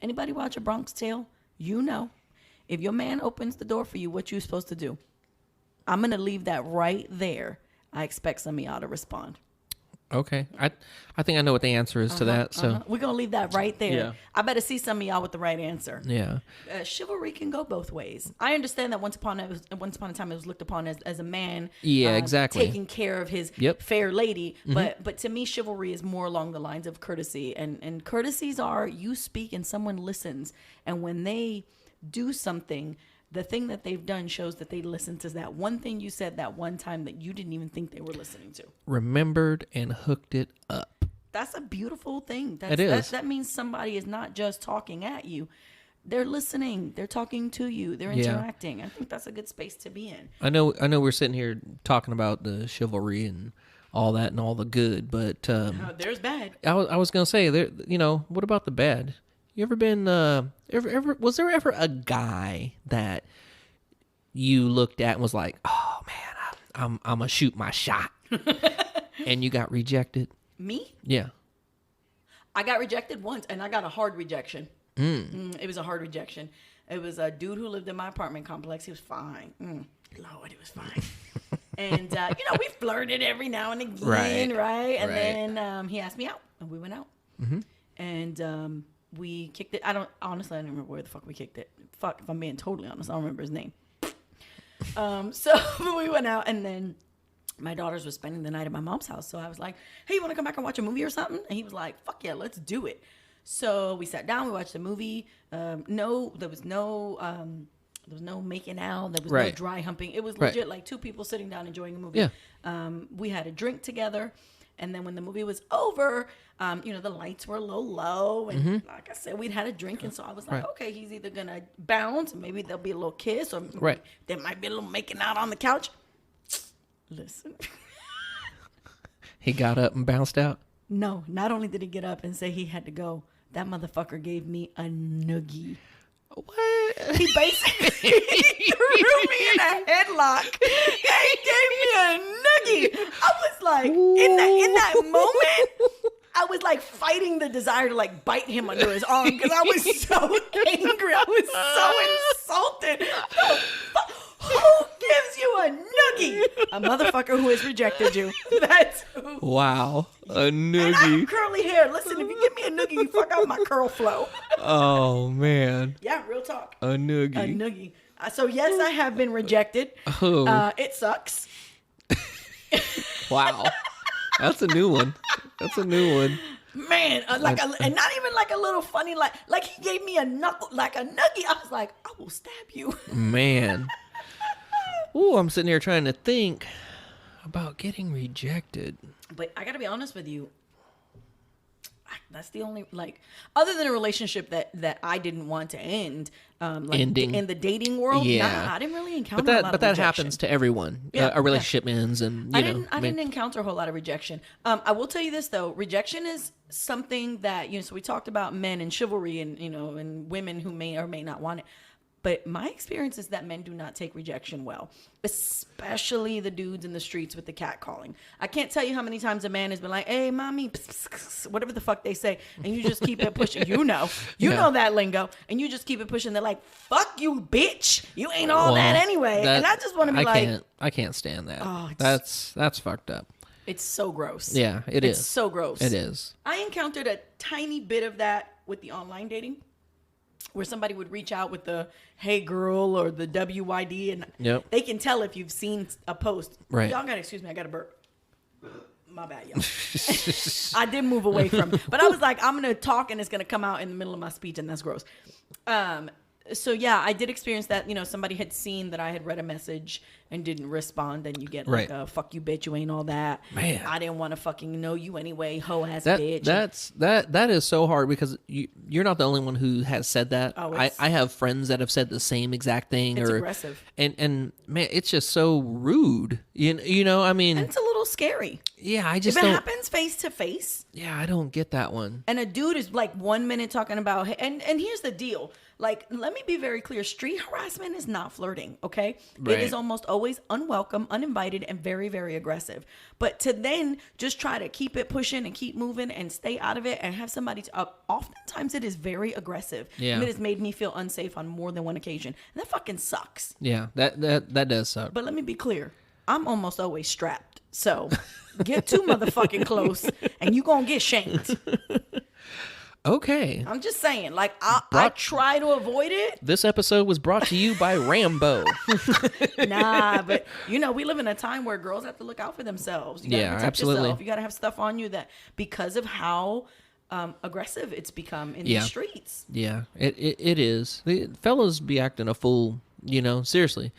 Anybody watch A Bronx Tale? If your man opens the door for you, what you supposed to do? I'm going to leave that right there. I expect some of y'all to respond. Okay. I think I know what the answer is to that. So We're going to leave that right there. Yeah. I better see some of y'all with the right answer. yeah. Chivalry can go both ways. I understand that once upon a time it was looked upon as a man exactly. taking care of his fair lady. But to me, chivalry is more along the lines of courtesy. And courtesies are you speak and someone listens. And when they do something, the thing that they've done shows that they listened to that one thing you said that one time that you didn't even think they were listening to. Remembered and hooked it up. That's a beautiful thing. It is. That means somebody is not just talking at you. They're listening. They're talking to you. They're interacting. I think that's a good space to be in. I know we're sitting here talking about the chivalry and all that and all the good, but there's bad. I was going to say, there. What about the bad? You ever been was there ever a guy that you looked at and was like, "Oh man, I'm gonna shoot my shot," and you got rejected? Me? Yeah. I got rejected once, and I got a hard rejection. It was a hard rejection. It was a dude who lived in my apartment complex. He was fine. Lord, he was fine. And we flirted every now and again, right? And then he asked me out, and we went out. And we kicked it. I don't remember where the fuck we kicked it. Fuck, if I'm being totally honest, I don't remember his name. So we went out, and then my daughters were spending the night at my mom's house. So I was like, "Hey, you want to come back and watch a movie or something?" And he was like, "Fuck yeah, let's do it." So we sat down, we watched the movie. There was no making out. There was no dry humping. It was legit like two people sitting down enjoying a movie. Yeah. We had a drink together. And then when the movie was over, the lights were a little low. And like I said, we'd had a drink. And so I was like, okay, he's either going to bounce, or maybe there'll be a little kiss, or there might be a little making out on the couch. Listen. He got up and bounced out? No, not only did he get up and say he had to go, that motherfucker gave me a noogie. What? He basically threw me in a headlock and gave me a noogie. I was like, in that moment, I was like fighting the desire to like bite him under his arm because I was so angry. I was so insulted. Who gives you a noogie? A motherfucker who has rejected you. That's who. Wow. A noogie. And I have curly hair. Listen, if you give me a noogie, you fuck up my curl flow. Oh, man. Yeah, real talk. A noogie. A noogie. So, yes, I have been rejected. Oh. It sucks. Wow. That's a new one. Man, and not even like a little funny, like he gave me a knuckle, like a noogie. I was like, I will stab you. Man. Ooh, I'm sitting here trying to think about getting rejected. But I got to be honest with you. That's the only, other than a relationship that I didn't want to end, ending in the dating world. Yeah, nah, I didn't really encounter a lot of rejection. But that happens to everyone. Yeah, a relationship ends, and I didn't encounter a whole lot of rejection. I will tell you this though, rejection is something that so we talked about men and chivalry, and and women who may or may not want it. But my experience is that men do not take rejection well, especially the dudes in the streets with the catcalling. I can't tell you how many times a man has been like, "Hey, mommy," whatever the fuck they say, and you just keep it pushing. You know that lingo, and you just keep it pushing. They're like, "Fuck you, bitch! You ain't all that anyway." And I just want to be I can't stand that. Oh, that's fucked up. It's so gross. Yeah, it's so gross. It is. I encountered a tiny bit of that with the online dating, where somebody would reach out with the "Hey girl" or the WYD, and they can tell if you've seen a post. Right. Y'all gotta excuse me, I got a burp. My bad, y'all. I did move away from it, but I was like, I'm gonna talk and it's gonna come out in the middle of my speech, and that's gross. So yeah, I did experience that. Somebody had seen that I had read a message and didn't respond, and you get like a "fuck you, bitch, you ain't all that." Man, I didn't want to fucking know you anyway, hoe ass bitch. That is so hard because you're not the only one who has said that. Oh, I have friends that have said the same exact thing. It's aggressive, and man, it's just so rude. I mean, and it's a little scary. Yeah, I just if it happens face to face. Yeah, I don't get that one. And a dude is like 1 minute talking about, and here's the deal. Like, let me be very clear. Street harassment is not flirting, okay? Right. It is almost always unwelcome, uninvited, and very, very aggressive. But to then just try to keep it pushing and keep moving and stay out of it and have somebody oftentimes it is very aggressive. Yeah. And it has made me feel unsafe on more than one occasion. And that fucking sucks. Yeah, that does suck. But let me be clear. I'm almost always strapped. So get too motherfucking close and you gonna get shanked. Okay. I'm just saying, like, I try to avoid it. This episode was brought to you by Rambo. Nah, but we live in a time where girls have to look out for themselves. You gotta protect yourself. You gotta have stuff on you that, because of how aggressive it's become in the streets. Yeah, it is. The fellas be acting a fool, seriously.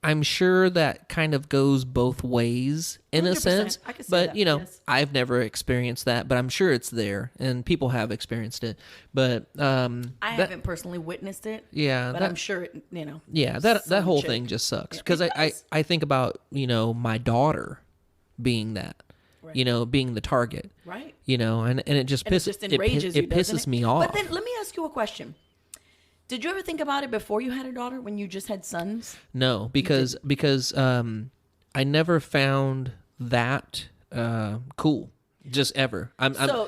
I'm sure that kind of goes both ways in a sense, I can see but that, yes. I've never experienced that, but I'm sure it's there and people have experienced it. But I haven't personally witnessed it. Yeah, but I'm sure Yeah, that whole thing just sucks because I think about my daughter being that. Right. Being the target. Right. And it just enrages you, it pisses me off. But then let me ask you a question. Did you ever think about it before you had a daughter, when you just had sons? No, because I never found that cool. Just ever.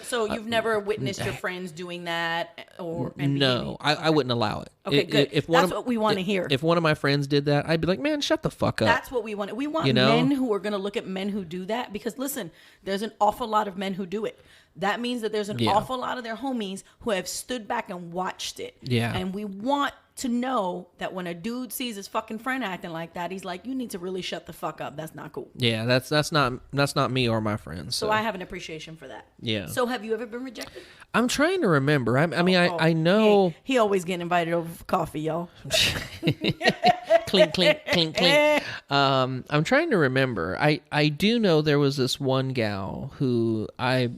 So you've never witnessed your friends doing that or no, I wouldn't allow it. Okay, good. That's what we want to hear. If one of my friends did that, I'd be like, man, shut the fuck up. That's what we want. We want men who are going to look at men who do that, because listen, there's an awful lot of men who do it. That means that there's an awful lot of their homies who have stood back and watched it. Yeah. And we want to know that when a dude sees his fucking friend acting like that, he's like, you need to really shut the fuck up. That's not cool. Yeah, that's not me or my friends. So I have an appreciation for that. Yeah. So have you ever been rejected? I'm trying to remember. I know. He always getting invited over for coffee, y'all. Clink, clink, clink, clink. I'm trying to remember. I do know there was this one gal who I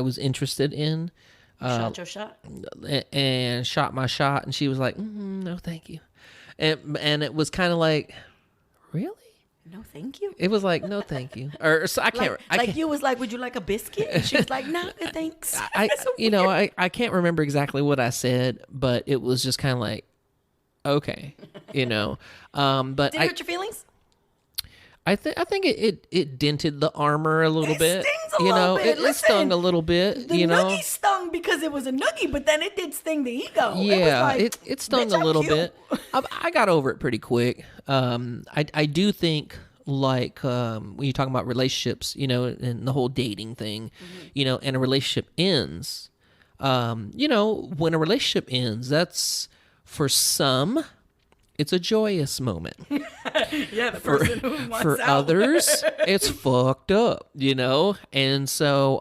was interested in. Shot your shot? And shot my shot, and she was like, no, thank you. And it was kind of like, really? No, thank you. It was like, no, thank you. Or so I can't. You was like, would you like a biscuit? And she was like, no, thanks. I can't remember exactly what I said, but it was just kind of like, okay, But did it hurt your feelings? I think it dented the armor a little bit. Stings a little bit. It stung a little bit. The noogie stung because it was a noogie, but then it did sting the ego. Yeah, it stung a little bit. I got over it pretty quick. I do think, like, when you're talking about relationships, and the whole dating thing, and a relationship ends. When a relationship ends, that's, for some, it's a joyous moment. Yeah, the person who wants for out. Others, it's fucked up, And so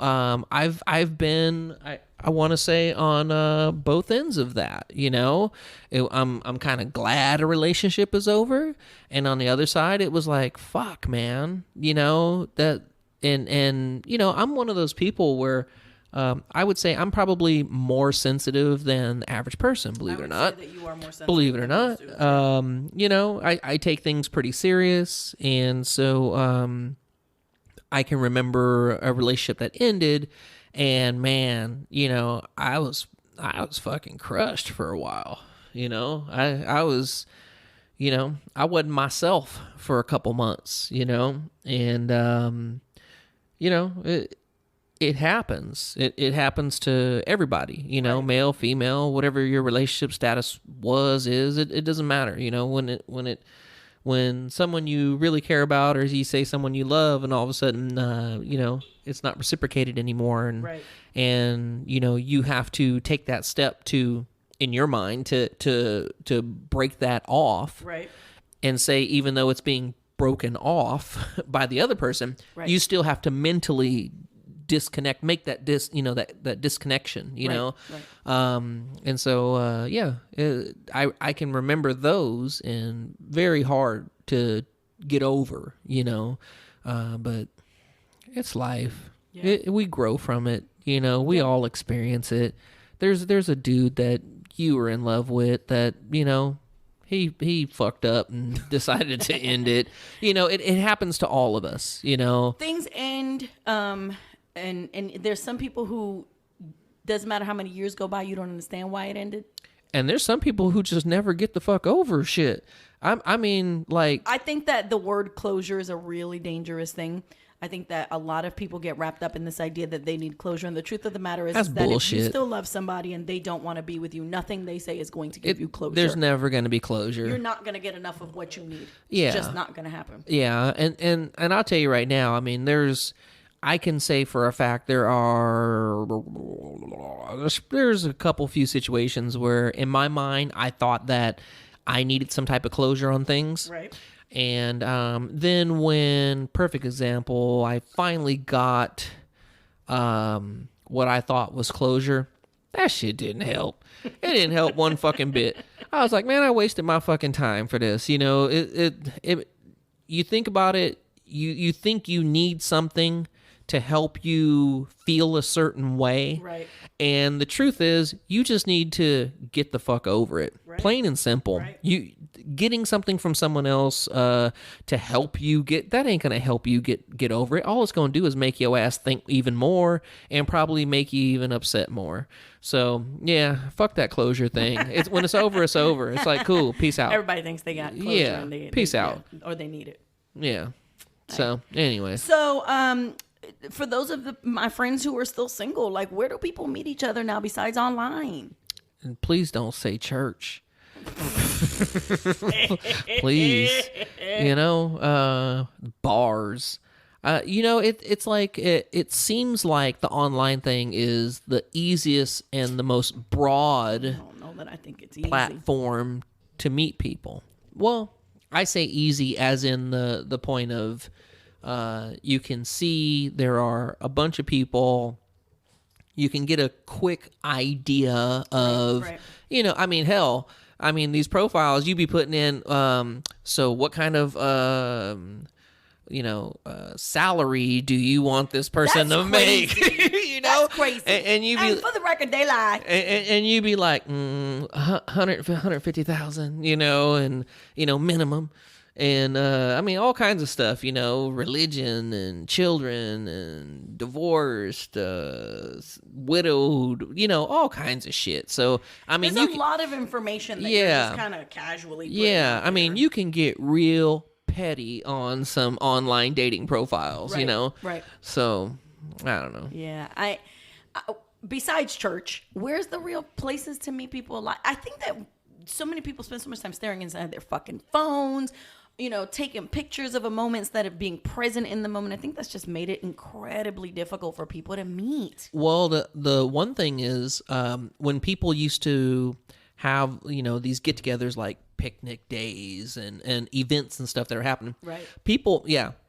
I've been, I want to say, on both ends of that. I'm kind of glad a relationship is over, and on the other side, it was like, fuck, man, that, and I'm one of those people where. I would say I'm probably more sensitive than the average person, believe it or not. That you are more sensitive. Believe it or not. I take things pretty serious. And so I can remember a relationship that ended, and man, I was fucking crushed for a while. I was, I wasn't myself for a couple months, and, it happens. It happens to everybody, right. Male, female, whatever your relationship status is. It doesn't matter, when someone you really care about, or as you say, someone you love, and all of a sudden, it's not reciprocated anymore, and right. and you have to take that step in your mind to break that off, right, and say, even though it's being broken off by the other person, right. you still have to mentally disconnect, make that that disconnection, right. And so I can remember those, and very hard to get over, but it's life. Yeah. We grow from it, we all experience it. There's a dude that you were in love with that, he fucked up and decided to end it. It happens to all of us, Things end, and there's some people who, doesn't matter how many years go by, you don't understand why it ended. And there's some people who just never get the fuck over shit. I mean, like, I think that the word closure is a really dangerous thing. I think that a lot of people get wrapped up in this idea that they need closure. And the truth of the matter is, That's that bullshit. if you still love somebody and they don't want to be with you, nothing they say is going to give you closure. There's never going to be closure. You're not going to get enough of what you need. Yeah. It's just not going to happen. Yeah. And I'll tell you right now, I mean, I can say for a fact there's a few situations where in my mind I thought that I needed some type of closure on things. Right. And then when, perfect example, I finally got what I thought was closure, that shit didn't help. It didn't help one fucking bit. I was like, man, I wasted my fucking time for this. You know, you think about it, you think you need something to help you feel a certain way. Right. And the truth is, you just need to get the fuck over it. Right. Plain and simple. Right. Getting something from someone else to help you that ain't gonna help you get over it. All it's gonna do is make your ass think even more and probably make you even upset more. So yeah, fuck that closure thing. It's when it's over, it's over. It's like, cool, peace out. Everybody thinks they got closure. Yeah, And peace out. Yeah, or they need it. Yeah. So anyway. So for those of my friends who are still single, like, where do people meet each other now besides online? And please don't say church. Please. You know, bars. You know, it's like it seems like the online thing is the easiest and the most broad I don't know that I think it's easy. platform to meet people. Well, I say easy as in the point of you can see there are a bunch of people. You can get a quick idea of, Right. you know, I mean, hell, I mean, these profiles you be putting in, so what kind of, salary do you want this person That's to make? crazy. You know? That's crazy. And you be, And for the record, they lie. and you be like, 150,000, you know, and, you know, minimum. And, I mean, all kinds of stuff, you know, religion and children and divorced, widowed, you know, all kinds of shit. So, I mean, There's a lot of information that you're just kind of casually putting out I mean, there. you can get real petty on some online dating profiles, you Right, know? right. So, I don't know. Yeah, I besides church, where's the real places to meet people? Like, I think that so many people spend so much time staring inside their fucking phones, you know, taking pictures of a moment instead of being present in the moment. I think that's just made it incredibly difficult for people to meet. Well, the one thing is, when people used to have, you know, these get-togethers like picnic days and events and stuff that are happening. Right. People,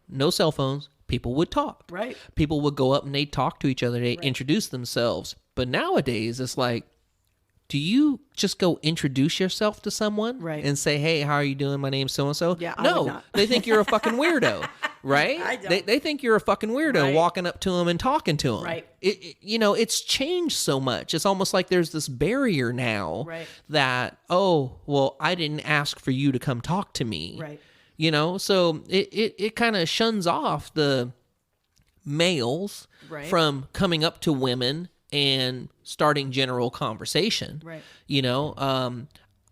no cell phones. People would talk. Right. People would go up and they'd talk to each other. They'd introduce themselves. But nowadays, it's like, do you just go introduce yourself to someone Right. and say, hey, how are you doing? My name's so-and-so. Yeah, I no, would not. they think you're a fucking weirdo, right? I don't. They think you're a fucking weirdo Right. walking up to them and talking to them. Right. You know, it's changed so much. It's almost like there's this barrier now Right. that, oh, well, I didn't ask for you to come talk to me. Right. You know, so it kind of shuns off the males Right. from coming up to women and starting general conversation. Right. You know,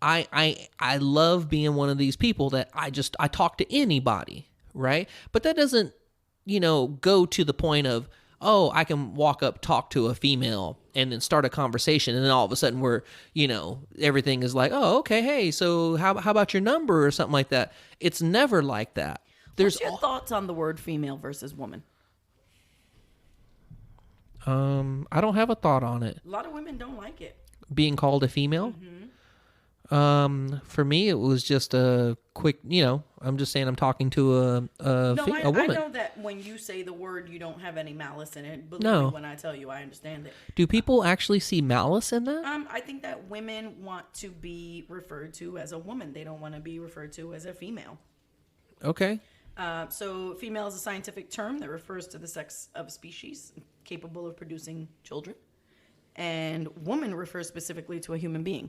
I love being one of these people that I talk to anybody, right? But that doesn't, you know, go to the point of, oh, I can walk up, talk to a female and then start a conversation. And then all of a sudden we're, you know, everything is like, oh, okay. Hey, so how about your number or something like that? It's never like that. What's your thoughts on the word female versus woman? I don't have a thought on it. A lot of women don't like it. Being called a female? For me, it was just a quick, you know, I'm just saying I'm talking to a woman. I know that when you say the word, you don't have any malice in it. Believe No. me when I tell you, I understand it. Do people actually see malice in that? I think that women want to be referred to as a woman. They don't want to be referred to as a female. Okay. So female is a scientific term that refers to the sex of a species capable of producing children. And woman refers specifically to a human being.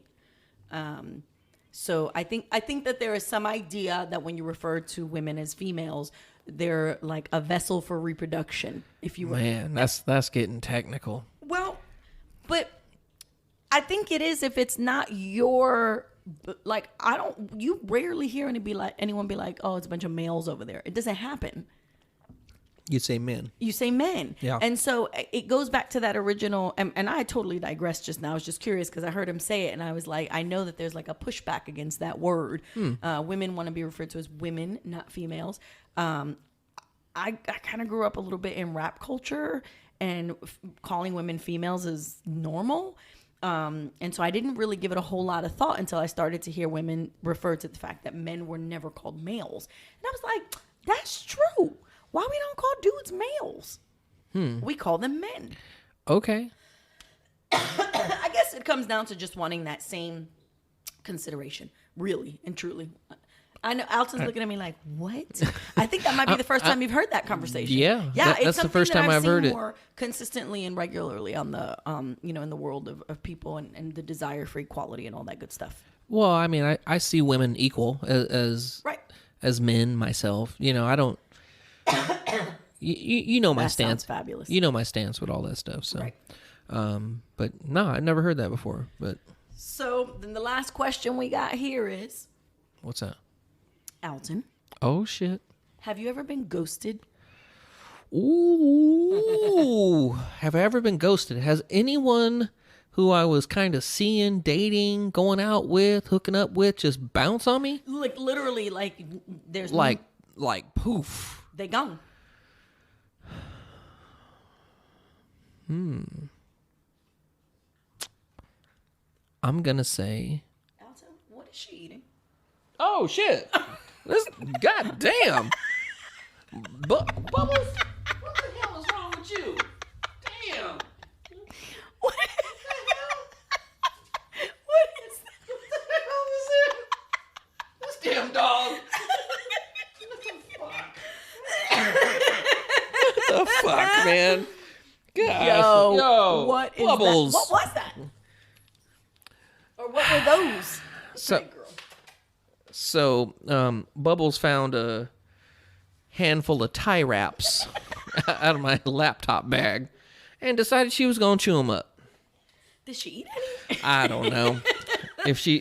So I think that there is some idea that when you refer to women as females, they're like a vessel for reproduction, if you will. Man, that's getting technical. Well, but I think it is if it's not your, like, you rarely hear anyone be like, oh, it's a bunch of males over there. It doesn't happen. You'd say men. You say men. Yeah. And so it goes back to that original, and I totally digressed just now. I was just curious because I heard him say it, and I was like, I know that there's like a pushback against that word. Women want to be referred to as women, not females. I kind of grew up a little bit in rap culture, and calling women females is normal. And so I didn't really give it a whole lot of thought until I started to hear women refer to the fact that men were never called males. And I was like, that's true. Why we don't call dudes males? We call them men. Okay. I guess it comes down to just wanting that same consideration, really and truly. I know Alton's looking at me like, what? I think that might be the first time you've heard that conversation. Yeah, it's that's the first time I've heard it more consistently and regularly on the, in the world of people and the desire for equality and all that good stuff. Well, I mean, I see women equal as Right. as men myself. I don't. You know my That stance. sounds fabulous. You know my stance with all that stuff. So, Right. but no, I never heard that before. But So then the last question we got here is, what's that? Alton, Oh shit. have you ever been ghosted? Ooh. Have I ever been ghosted? Has anyone who I was kind of seeing, dating, going out with, hooking up with, just bounce on me? Like literally, like there's Like poof. they gone. I'm gonna say. Alton, what is she eating? Oh shit! This goddamn. Bubbles. What the hell is wrong with you? Damn. What? What is that? What the hell is it? This damn dog. What the fuck, man? Gosh. Yo, what is Bubbles. that? What was that? Or what were those? So, Bubbles found a handful of tie wraps out of my laptop bag and decided she was going to chew them up. Did she eat any? I don't know. If she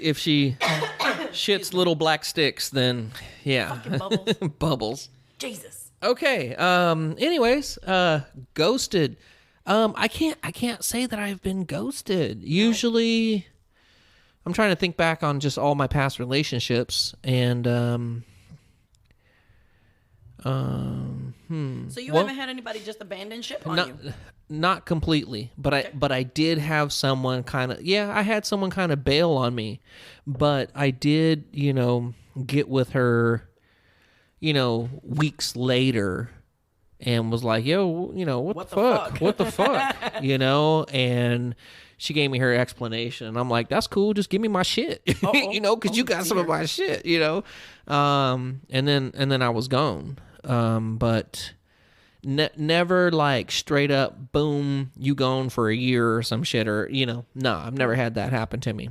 shits little black sticks, then yeah. Fucking Bubbles. Bubbles. Jesus. Okay. Anyways, ghosted. I can't say that I've been ghosted. Usually, I'm trying to think back on just all my past relationships, and So you haven't had anybody just abandon ship on you? Not completely, but I did have someone I had someone kind of bail on me, but I did, get with her, weeks later and was like, yo, what the fuck? What the fuck? And she gave me her explanation, and I'm like, that's cool. Just give me my shit, because you got some of my shit, and then I was gone. But never like straight up, boom, you gone for a year or some shit, or, no, I've never had that happen to me,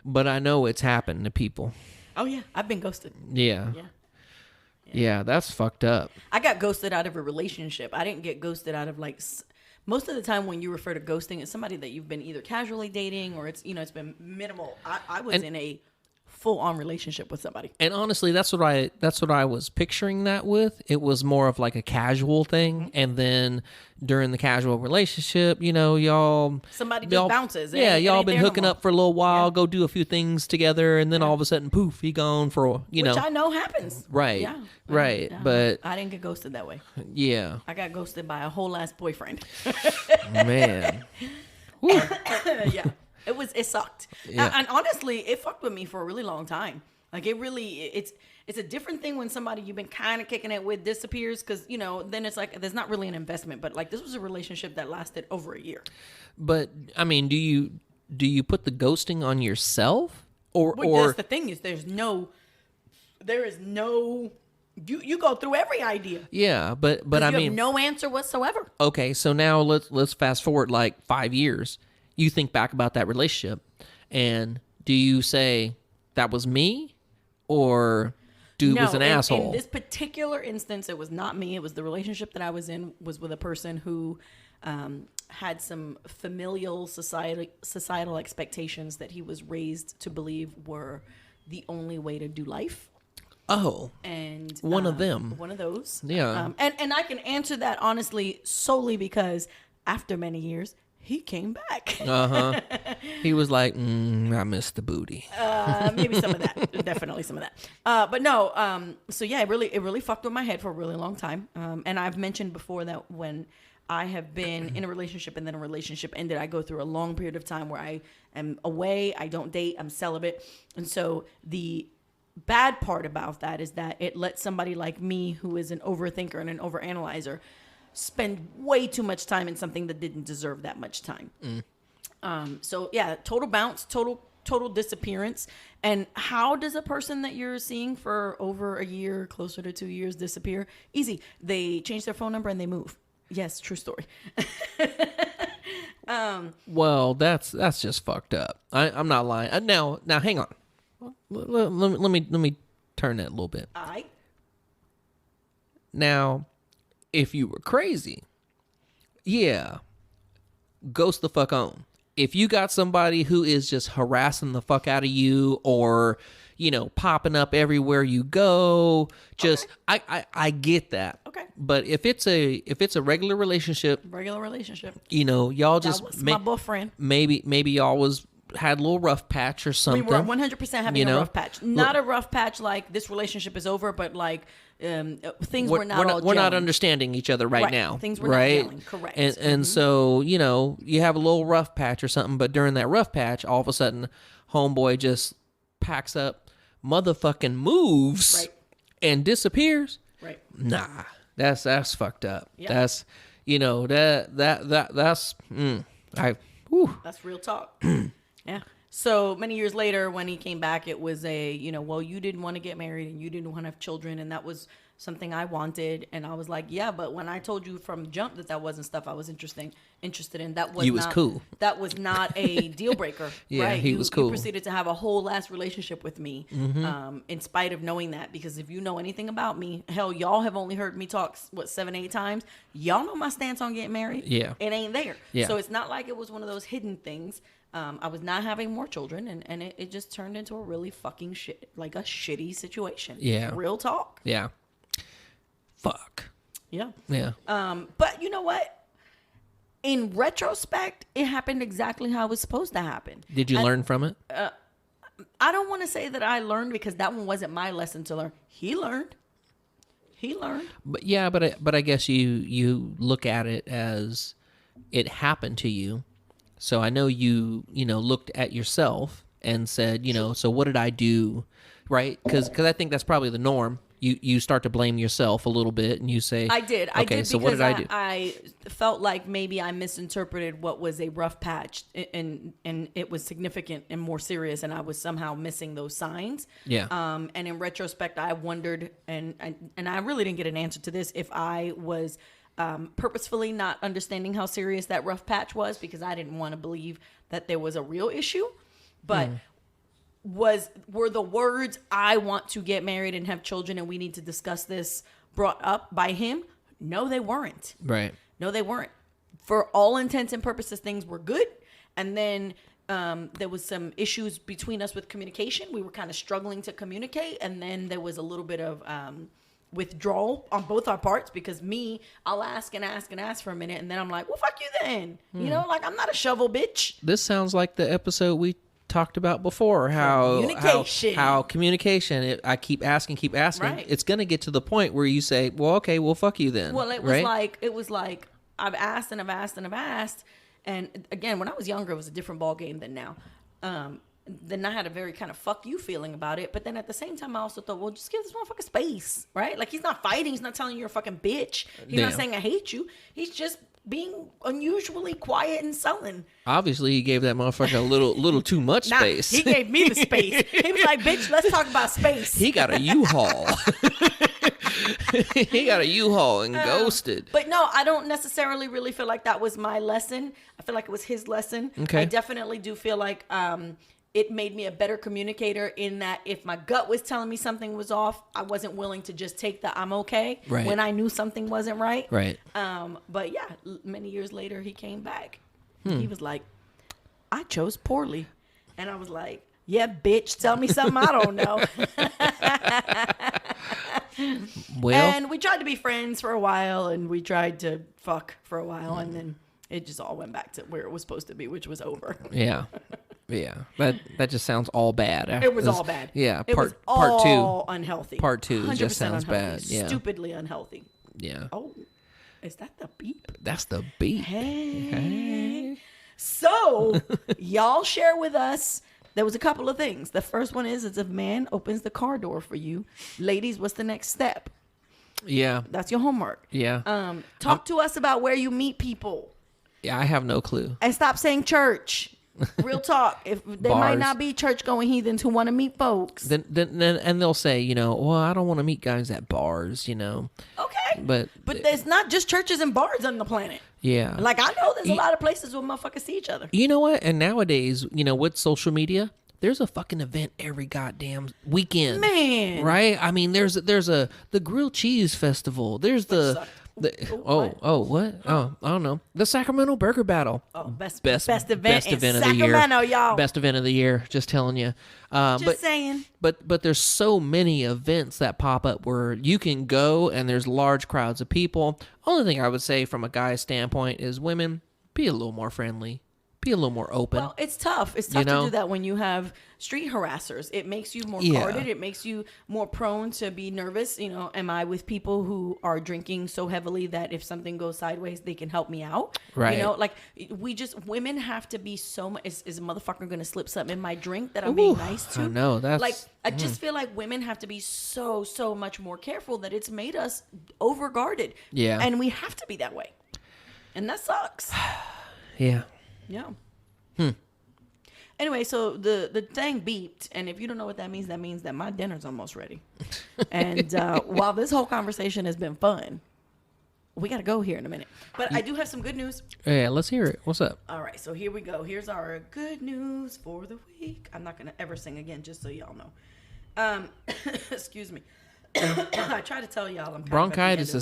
but I know it's happened to people. Oh yeah, I've been ghosted. Yeah. Yeah, that's fucked up. I got ghosted out of a relationship. I didn't get ghosted out of most of the time when you refer to ghosting, it's somebody that you've been either casually dating or it's been minimal. I was in a full-on relationship with somebody. And honestly, that's what I was picturing that with. It was more of like a casual thing, and then during the casual relationship, y'all Somebody just bounces. Yeah, It y'all ain't been there no hooking more. up for a little while, go do a few things together, and then all of a sudden, poof, he gone for Which I know happens. Right, Yeah. right, Yeah. but I didn't get ghosted that way. yeah, I got ghosted by a whole ass boyfriend. man, Yeah. It sucked. Yeah. And honestly, it fucked with me for a really long time. Like it's a different thing when somebody you've been kind of kicking it with disappears, because then it's like there's not really an investment. But like this was a relationship that lasted over a year. But I mean, do you put the ghosting on yourself, or That's the thing is there is no you go through every idea. yeah, but I You mean, have no answer whatsoever. okay, so now let's fast forward like 5 years. You think back about that relationship, and do you say that was me, or dude was an asshole? In this particular instance, it was not me. It was the relationship that I was in was with a person who had some familial societal expectations that he was raised to believe were the only way to do life. Oh, and one of them. one of those. Yeah. And I can answer that honestly solely because after many years, he came back. He was like, I missed the booty. Maybe some of that. Definitely some of that. But no. So yeah, it really fucked with my head for a really long time. And I've mentioned before that when I have been in a relationship and then a relationship ended, I go through a long period of time where I am away. I don't date. I'm celibate. And so the bad part about that is that it lets somebody like me, who is an overthinker and an overanalyzer, spend way too much time in something that didn't deserve that much time. So yeah, total bounce, total disappearance. And how does a person that you're seeing for over a year, closer to 2 years, disappear? Easy. They change their phone number and they move. Yes, true story. Well, that's just fucked up. I'm not lying. Now, hang on. Let me turn that a little bit. Now, if you were crazy, yeah, ghost the fuck on. If you got somebody who is just harassing the fuck out of you, or popping up everywhere you go, just okay. I get that. Okay. But if it's a regular relationship, y'all just that was my boyfriend. Maybe y'all had a little rough patch or something. We were 100% having a rough patch. Not a rough patch like this relationship is over, but like things were not we're not understanding each other right now. Things were not gelling. Correct. And so, you have a little rough patch or something, but during that rough patch, all of a sudden, homeboy just packs up, motherfucking moves, and disappears. Right. Nah, that's fucked up. Yep. That's that's real talk. Yeah. So many years later, when he came back, it was well, you didn't want to get married and you didn't want to have children, and that was something I wanted. And I was like, yeah, but when I told you from jump that wasn't stuff I was interested in, that was cool. That was not a deal breaker. Yeah, right? he was cool. You proceeded to have a whole last relationship with me, in spite of knowing that. Because if you know anything about me, hell, y'all have only heard me talk 7-8 times. Y'all know my stance on getting married. Yeah, it ain't there. Yeah. So it's not like it was one of those hidden things. I was not having more children, and it just turned into a really fucking shitty situation. Yeah. Real talk. Yeah. Fuck. Yeah. Yeah. But you know what? In retrospect, it happened exactly how it was supposed to happen. Did you learn from it? I don't want to say that I learned, because that one wasn't my lesson to learn. He learned. But yeah, but I guess you look at it as it happened to you. So I know you looked at yourself and said, so what did I do, right? Because I think that's probably the norm. You start to blame yourself a little bit, and you say, I did. Okay, so what did I do? I felt like maybe I misinterpreted what was a rough patch, and it was significant and more serious, and I was somehow missing those signs. Yeah. And in retrospect, I wondered, and I really didn't get an answer to this, if I was purposefully not understanding how serious that rough patch was, because I didn't want to believe that there was a real issue. But were the words, I want to get married and have children and we need to discuss this, brought up by him? No, they weren't. Right. No, they weren't. For all intents and purposes, things were good. And then there was some issues between us with communication. We were kind of struggling to communicate. And then there was a little bit of withdrawal on both our parts, because I'll ask and ask and ask for a minute, and then I'm like, well, fuck you then. I'm not a shovel bitch. This sounds like the episode we talked about before, how communication, I keep asking, right. It's going to get to the point where you say, well, okay, well, fuck you then. Well, it was like I've asked and I've asked and I've asked, and again, when I was younger, it was a different ball game than now. Then I had a very kind of fuck you feeling about it. But then at the same time, I also thought, well, just give this motherfucker space, right? Like, he's not fighting. He's not telling you you're a fucking bitch. He's not saying I hate you. He's just being unusually quiet and sullen. Obviously, he gave that motherfucker a little too much space. He gave me the space. He was like, bitch, let's talk about space. He got a U-Haul. He got a U-Haul and ghosted. But no, I don't necessarily really feel like that was my lesson. I feel like it was his lesson. Okay. I definitely do feel like it made me a better communicator, in that if my gut was telling me something was off, I wasn't willing to just take the I'm okay when I knew something wasn't right. Right. But yeah, many years later, he came back. He was like, I chose poorly. And I was like, Yeah, bitch, tell me something I don't know. Well, And we tried to be friends for a while, and we tried to fuck for a while, and then it just all went back to where it was supposed to be, which was over. yeah. Yeah. That just sounds all bad. It was all bad. Yeah. It was part all 2. unhealthy. Part 2 just 100% sounds unhealthy. bad. Yeah. Stupidly unhealthy. Yeah. Oh, is that the beep? That's the beat. Hey. So, y'all share with us. There was a couple of things. The first one is if a man opens the car door for you, ladies, what's the next step? Yeah. That's your homework. Yeah. Talk to us about where you meet people. Yeah, I have no clue. And stop saying church. Real talk. If there might Bars. not be church going heathens who want to meet folks. Then and they'll say, well, I don't want to meet guys at bars, Okay. But there's not just churches and bars on the planet. yeah. Like, I know there's a lot of places where motherfuckers see each other. You know what? And nowadays, with social media, there's a fucking event every goddamn weekend. Man. Right? I mean, there's the grilled cheese festival. There's the what? Oh, I don't know. The Sacramento Burger Battle. Oh, best event in of the year. Sacramento, y'all. Best event of the year. Just telling you. Just saying. But there's so many events that pop up where you can go and there's large crowds of people. Only thing I would say from a guy's standpoint is women, be a little more friendly. Be a little more open. Well, it's tough. It's tough to do that when you have street harassers. It makes you more guarded. It makes you more prone to be nervous. Am I with people who are drinking so heavily that if something goes sideways, they can help me out? Right. Women have to be so much. Is a motherfucker going to slip something in my drink that I'm being nice to? I know. That's I just feel like women have to be so much more careful that it's made us over guarded. Yeah. And we have to be that way. And that sucks. Yeah. Yeah. Anyway, so the thing beeped, and if you don't know what that means that my dinner's almost ready. And while this whole conversation has been fun, we got to go here in a minute. But I do have some good news. Yeah, let's hear it. What's up? All right, so here we go. Here's our good news for the week. I'm not going to ever sing again, just so y'all know. Excuse me. I try to tell y'all I'm kind Bronchitis of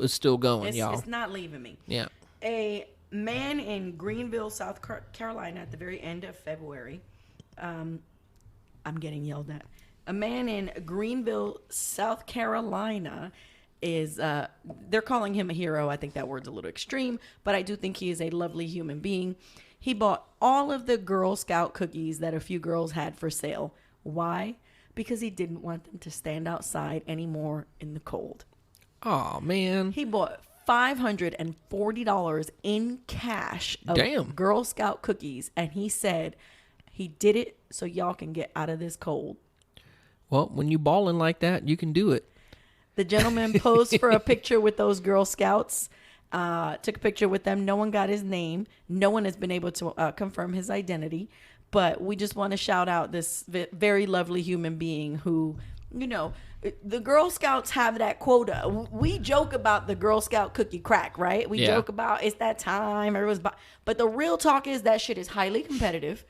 is still going, y'all. It's not leaving me. Yeah. A man in Greenville, South Carolina, at the very end of February. I'm getting yelled at. A man in Greenville, South Carolina is, they're calling him a hero. I think that word's a little extreme, but I do think he is a lovely human being. He bought all of the Girl Scout cookies that a few girls had for sale. Why? Because he didn't want them to stand outside anymore in the cold. Oh, man. He bought $540 in cash of Girl Scout cookies, and he said he did it so y'all can get out of this cold. Well, when you balling like that, you can do it. The gentleman posed for a picture with those Girl Scouts, took a picture with them. No one got his name. No one has been able to confirm his identity, but we just want to shout out this very lovely human being who, the Girl Scouts have that quota. We joke about the Girl Scout cookie crack, right? We joke about it's that time. But the real talk is that shit is highly competitive,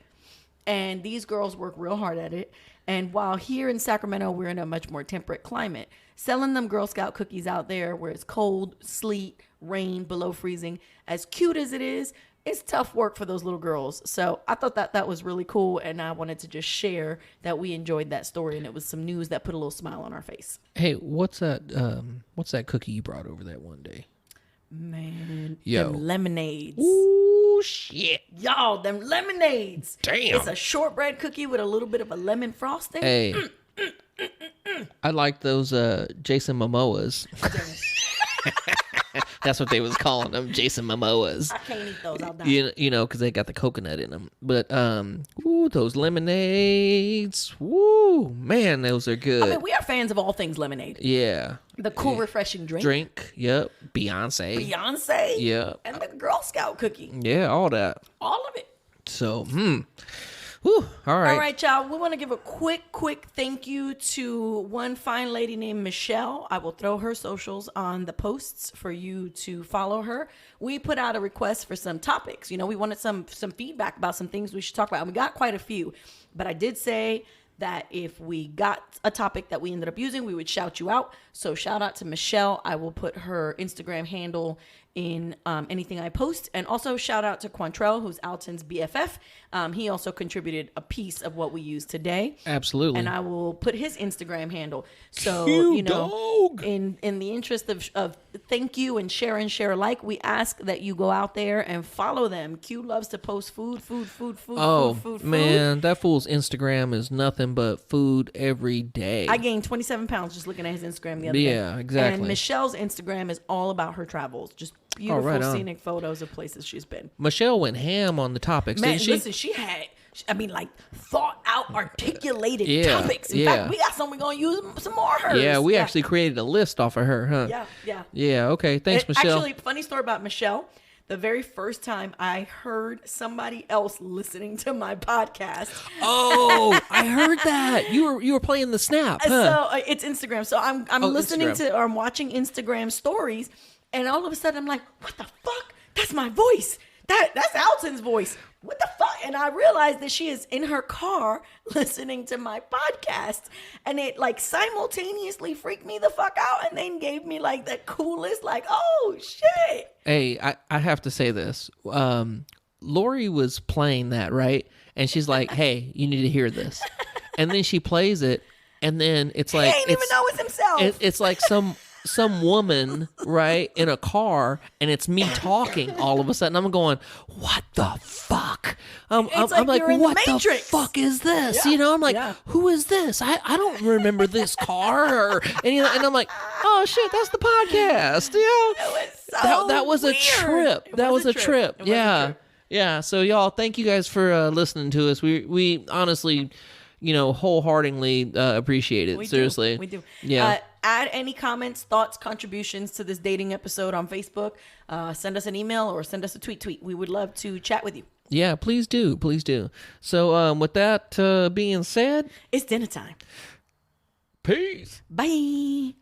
and these girls work real hard at it. And while here in Sacramento, we're in a much more temperate climate, selling them Girl Scout cookies out there where it's cold, sleet, rain, below freezing, as cute as it is, it's tough work for those little girls. So I thought that was really cool, and I wanted to just share that we enjoyed that story, and it was some news that put a little smile on our face. Hey, what's that cookie you brought over that one day? Man, Yo. them lemonades. Ooh, shit. Y'all, them lemonades. Damn. It's a shortbread cookie with a little bit of a lemon frosting. Hey. I like those Jason Momoas. That's what they was calling them, Jason Momoas. I can't eat those. I'll die. Because they got the coconut in them. But those lemonades. Woo, man, those are good. I mean, we are fans of all things lemonade. Yeah. The cool, refreshing drink. Yep. Beyonce. Yep. And the Girl Scout cookie. Yeah, all that. All of it. So, Whew, all right. All right, y'all. We want to give a quick thank you to one fine lady named Michelle. I will throw her socials on the posts for you to follow her. We put out a request for some topics. We wanted some feedback about some things we should talk about. And we got quite a few. But I did say that if we got a topic that we ended up using, we would shout you out. So shout out to Michelle. I will put her Instagram handle in anything I post. And also shout out to Quantrell, who's Alton's BFF. He also contributed a piece of what we use today. Absolutely. And I will put his Instagram handle. So, Cute dog. in the interest of thank you and share alike, we ask that you go out there and follow them. Q loves to post food. Oh, food. man, that fool's Instagram is nothing but food every day. I gained 27 pounds just looking at his Instagram the other day. Yeah, exactly. And Michelle's Instagram is all about her travels. Just beautiful, right on. scenic photos of places she's been. Michelle went ham on the topics, Man, didn't she? listen, she had, thought out, articulated Yeah, topics. In yeah. fact, we got some we're going to use some more of hers. Yeah, we actually created a list off of her, huh? Yeah. Yeah, okay. Thanks, Michelle. Actually, funny story about Michelle. The very first time I heard somebody else listening to my podcast. Oh, I heard that. You were playing the snap, huh? So it's Instagram. So I'm listening Instagram. or I'm watching Instagram stories, and all of a sudden I'm like, what the fuck? That's my voice. That's Alton's voice. What the fuck? And I realized that she is in her car listening to my podcast, and it like simultaneously freaked me the fuck out, and then gave me like the coolest, like, oh shit. Hey, I have to say this. Lori was playing that, right? And she's like, hey, you need to hear this. And then she plays it, and then it's like... He ain't even know it's himself. It's like some woman, right, in a car, and it's me talking all of a sudden. I'm going, what the fuck? I'm like, you're in what the the Matrix. fuck is this? Yeah, You know, I'm like, yeah. who is this? I don't remember this car. And I'm like, oh shit, that's the podcast. You know? It was so that was a weird. trip. It That was was a trip. It was a Yeah. trip. Yeah. So y'all, thank you guys for listening to us. We honestly, wholeheartedly appreciate it. Seriously. We do. Yeah. Add any comments, thoughts, contributions to this dating episode on Facebook. Send us an email or send us a tweet. We would love to chat with you. Yeah, please do. Please do. So with that being said, It's dinner time. peace. Bye.